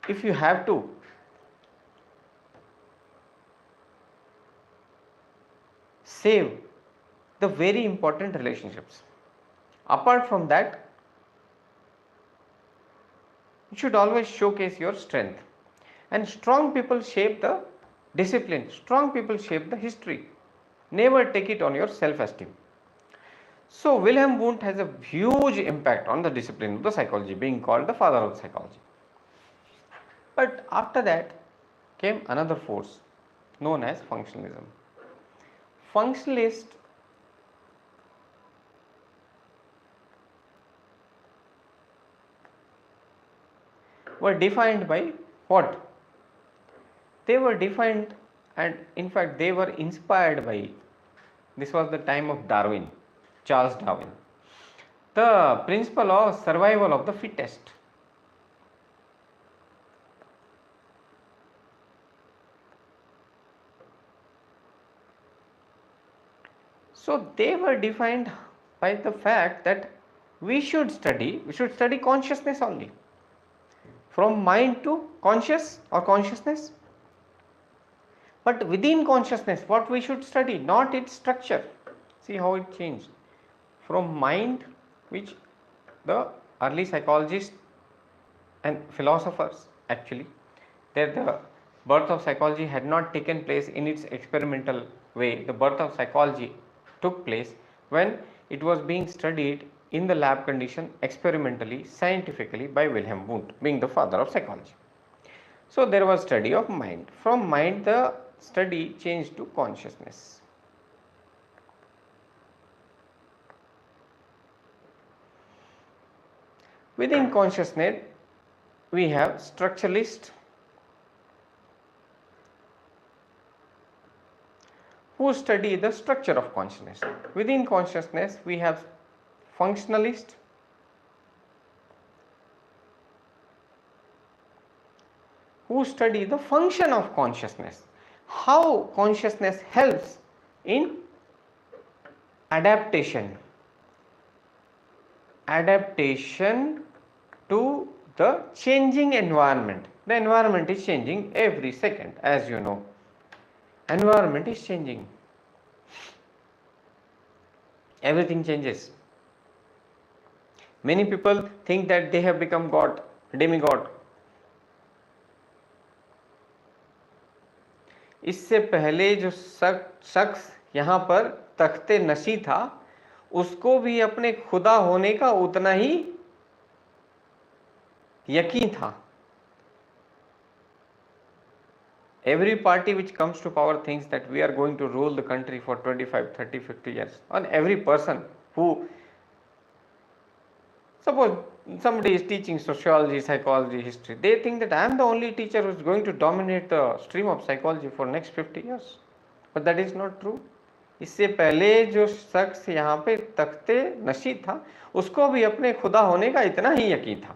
if you have to save the very important relationships. Apart from that, you should always showcase your strength. And strong people shape the discipline, strong people shape the history. Never take it on your self-esteem. So Wilhelm Wundt has a huge impact on the discipline of the psychology, being called the father of psychology. But after that came another force known as functionalism. Functionalists were defined by what? They were defined, and in fact they were inspired by, this was the time of Darwin, Charles Darwin, the principle of survival of the fittest. So they were defined by the fact that we should study consciousness only. From mind to conscious or consciousness. But within consciousness, what we should study, not its structure. See how it changed. From mind, which the early psychologists and philosophers actually, that the birth of psychology had not taken place in its experimental way. The birth of psychology took place when it was being studied in the lab condition experimentally, scientifically by Wilhelm Wundt, being the father of psychology. So there was study of mind. From mind the study changed to consciousness. Within consciousness we have structuralists who study the structure of consciousness. Within consciousness we have functionalists who study the function of consciousness, how consciousness helps in adaptation to the changing environment. The environment is changing every second, as you know. Environment is changing. Everything changes. Many people think that they have become God, demigod. इससे पहले जो शख्स यहाँ पर तख्ते नशी था, उसको भी अपने खुदा होने का उतना ही यकीन था. Every party which comes to power thinks that we are going to rule the country for 25, 30, 50 years. And every person who, suppose somebody is teaching sociology, psychology, history, they think that I am the only teacher who is going to dominate the stream of psychology for next 50 years. But that is not true. इससे पहले जो शख्स यहाँ पे तख्ते नशी था, उसको भी अपने खुदा होने का इतना ही यकीन था.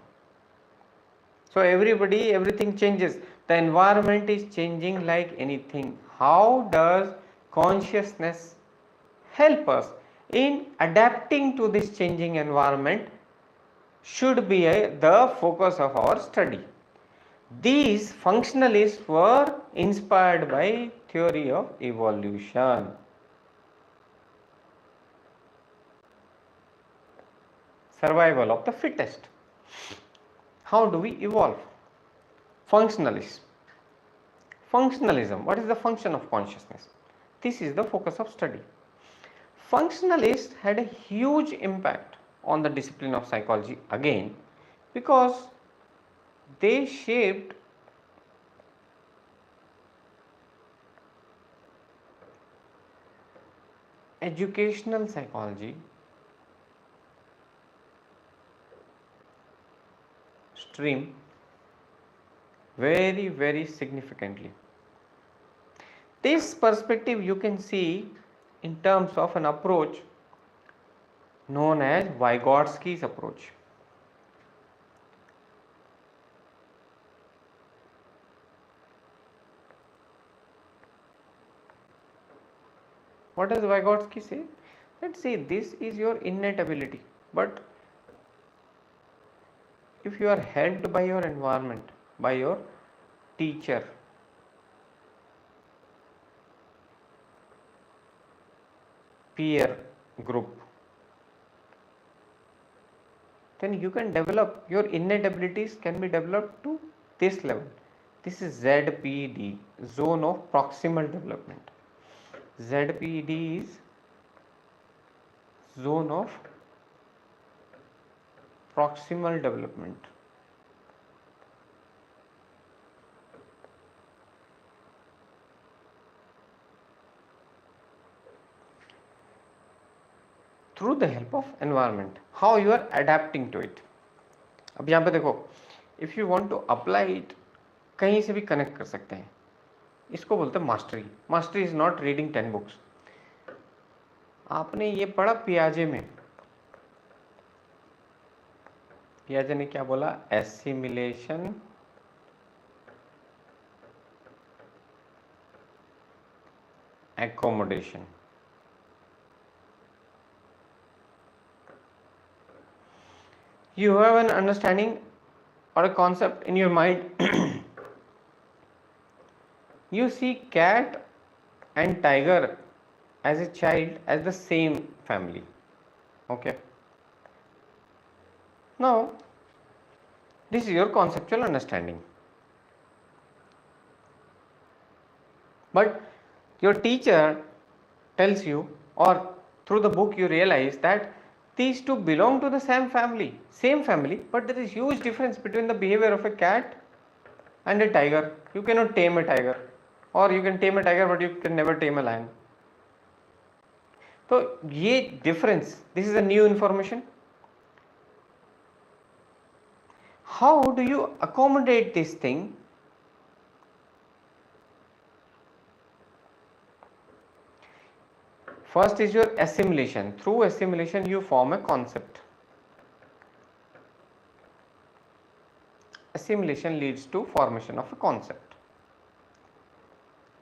So everything changes. The environment is changing like anything. How does consciousness help us in adapting to this changing environment should be the focus of our study. These functionalists were inspired by theory of evolution. Survival of the fittest. How do we evolve? Functionalism. What is the function of consciousness? This is the focus of study. Functionalists had a huge impact on the discipline of psychology again because they shaped educational psychology stream very significantly. This perspective you can see in terms of an approach known as Vygotsky's approach. What does Vygotsky say? Let's say this is your innate ability, but if you are helped by your environment, by your teacher, peer group, then you can develop your innate abilities, can be developed to this level. This is ZPD, zone of proximal development. ZPD is zone of proximal development. Through the help of environment, how you are adapting to it. अब यहाँ पे देखो, if you want to apply it, कहीं से भी connect कर सकते हैं. इसको बोलते हैं mastery. Mastery is not reading 10 books. आपने ये पढ़ा पियाजे में. पियाजे ने क्या बोला? Assimilation, accommodation. You have an understanding or a concept in your mind. You see cat and tiger as a child as the same family. Okay. Now, this is your conceptual understanding. But your teacher tells you, or through the book you realize that these two belong to the same family, but there is huge difference between the behavior of a cat and a tiger. You cannot tame a tiger, or you can tame a tiger but you can never tame a lion. So, ye difference, this is a new information. How do you accommodate this thing? First is your assimilation. Through assimilation, you form a concept. Assimilation leads to formation of a concept.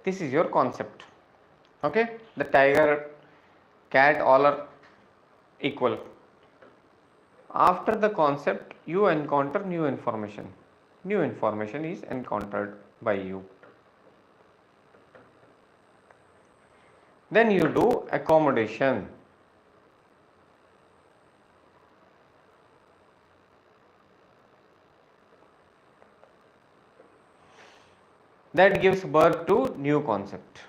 This is your concept. Okay, the tiger, cat, all are equal. After the concept, you encounter new information. New information is encountered by you. Then you do accommodation. That gives birth to new concept.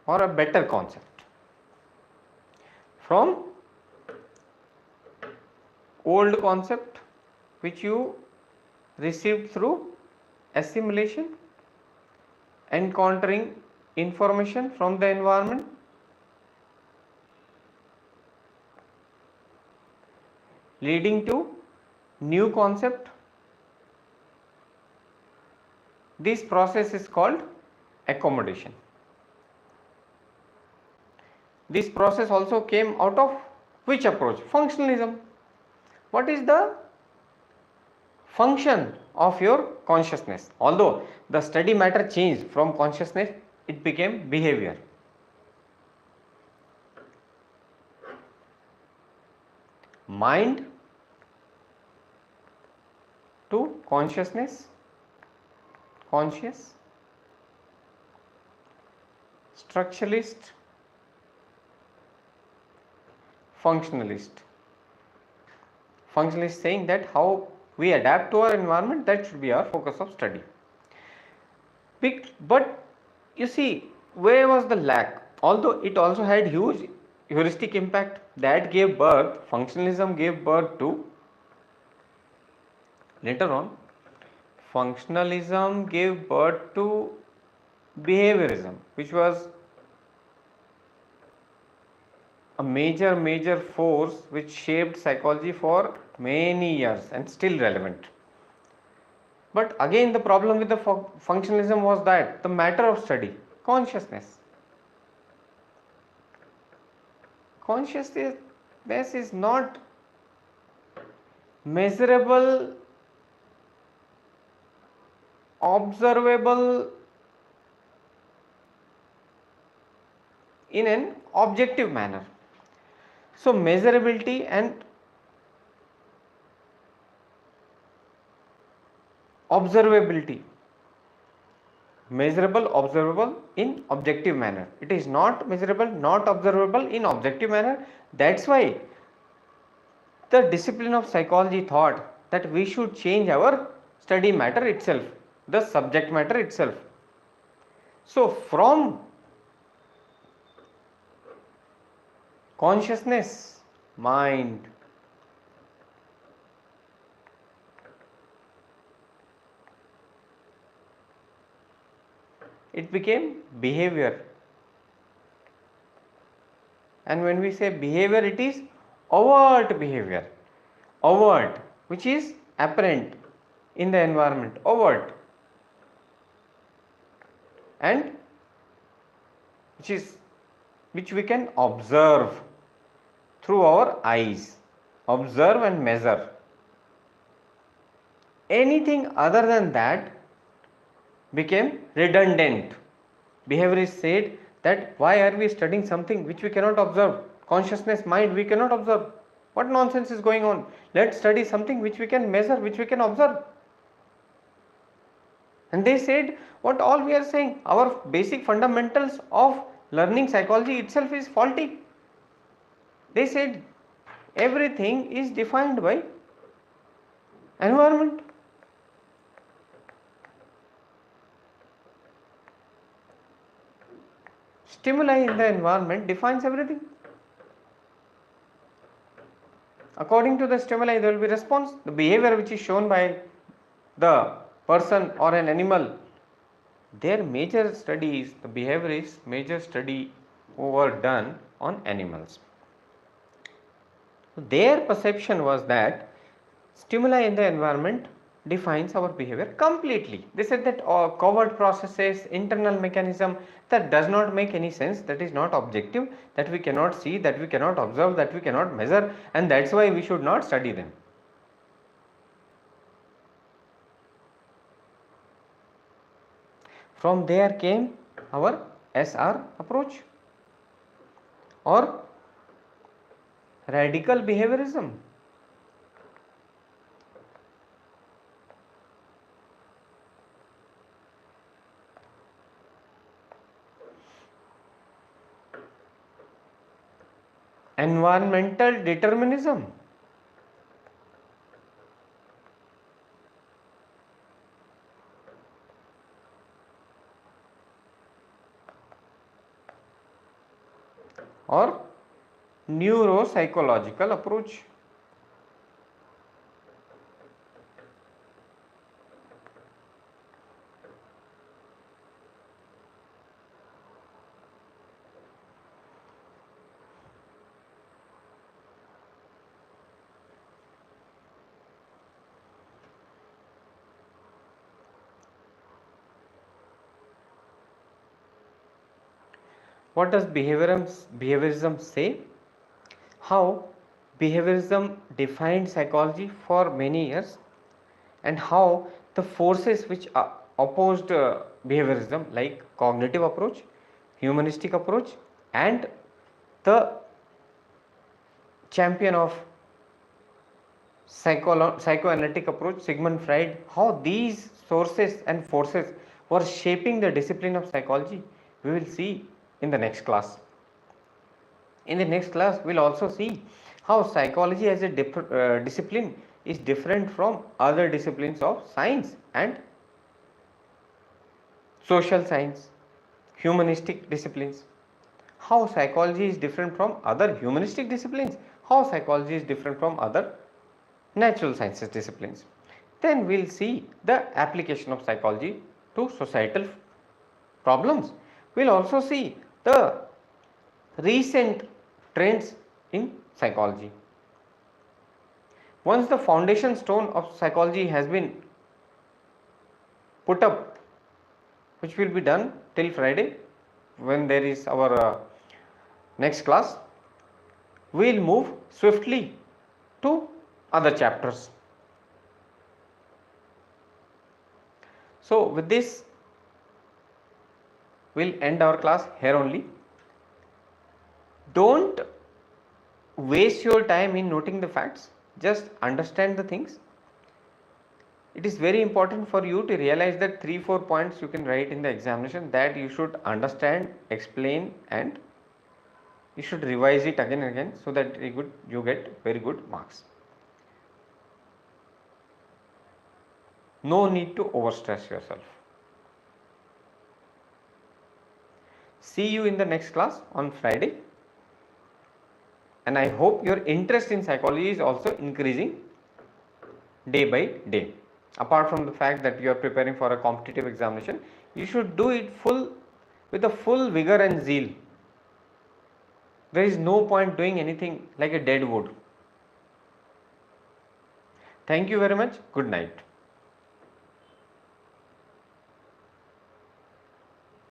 Or a better concept. From old concept which you received through assimilation, encountering information from the environment, leading to new concept. This process is called accommodation. This process also came out of which approach? Functionalism. What is the function of your consciousness? Although the study matter changed from consciousness, it became behavior. Mind to consciousness, conscious, structuralist, functionalist. Functionalist saying that how we adapt to our environment, that should be our focus of study. But you see, where was the lack? Although it also had huge heuristic impact, that gave birth, functionalism gave birth to, later on, functionalism gave birth to behaviorism, which was a major force which shaped psychology for many years and still relevant. But again, the problem with the functionalism was that the matter of study, consciousness. Consciousness is not measurable, observable in an objective manner. So measurability and observability, measurable, observable in objective manner. It is not measurable, not observable in objective manner. That's why the discipline of psychology thought that we should change our study matter itself, the subject matter itself. So from consciousness, mind, it became behavior. And when we say behavior, it is overt behavior. Overt, which is apparent in the environment, overt, and which we can observe through our eyes, observe and measure. Anything other than that became redundant. Behaviorists said that why are we studying something which we cannot observe? Consciousness, mind, we cannot observe. What nonsense is going on? Let's study something which we can measure, which we can observe. And they said what all we are saying, our basic fundamentals of learning psychology itself is faulty. They said everything is defined by environment. Stimuli in the environment defines everything. According to the stimuli, there will be response. The behavior which is shown by the person or an animal, their major studies, the behaviorists' major study were done on animals. Their perception was that stimuli in the environment defines our behavior completely. They said that covert processes, internal mechanism, that does not make any sense, that is not objective, that we cannot see, that we cannot observe, that we cannot measure, and that's why we should not study them. From there came our SR approach or radical behaviorism. Environmental determinism. Or neuropsychological approach. What does behaviorism say? How behaviorism defined psychology for many years, and how the forces which opposed behaviorism, like cognitive approach, humanistic approach, and the champion of psychoanalytic approach, Sigmund Freud, how these sources and forces were shaping the discipline of psychology, we will see in the next class. In the next class, we will also see how psychology as a discipline is different from other disciplines of science and social science, humanistic disciplines. How psychology is different from other humanistic disciplines, how psychology is different from other natural sciences disciplines. Then we will see the application of psychology to societal problems. We will also see the recent trends in psychology. Once the foundation stone of psychology has been put up, which will be done till Friday when there is our next class, we will move swiftly to other chapters. So with this, we will end our class here only. Don't waste your time in noting the facts, just understand the things. It is very important for you to realize that 3-4 points you can write in the examination that you should understand, explain, and you should revise it again and again, so that you get very good marks. No need to overstress yourself. See you in the next class on Friday, and I hope your interest in psychology is also increasing day by day. Apart from the fact that you are preparing for a competitive examination, you should do it with a full vigor and zeal. There is no point doing anything like a dead wood. Thank you very much. Good night.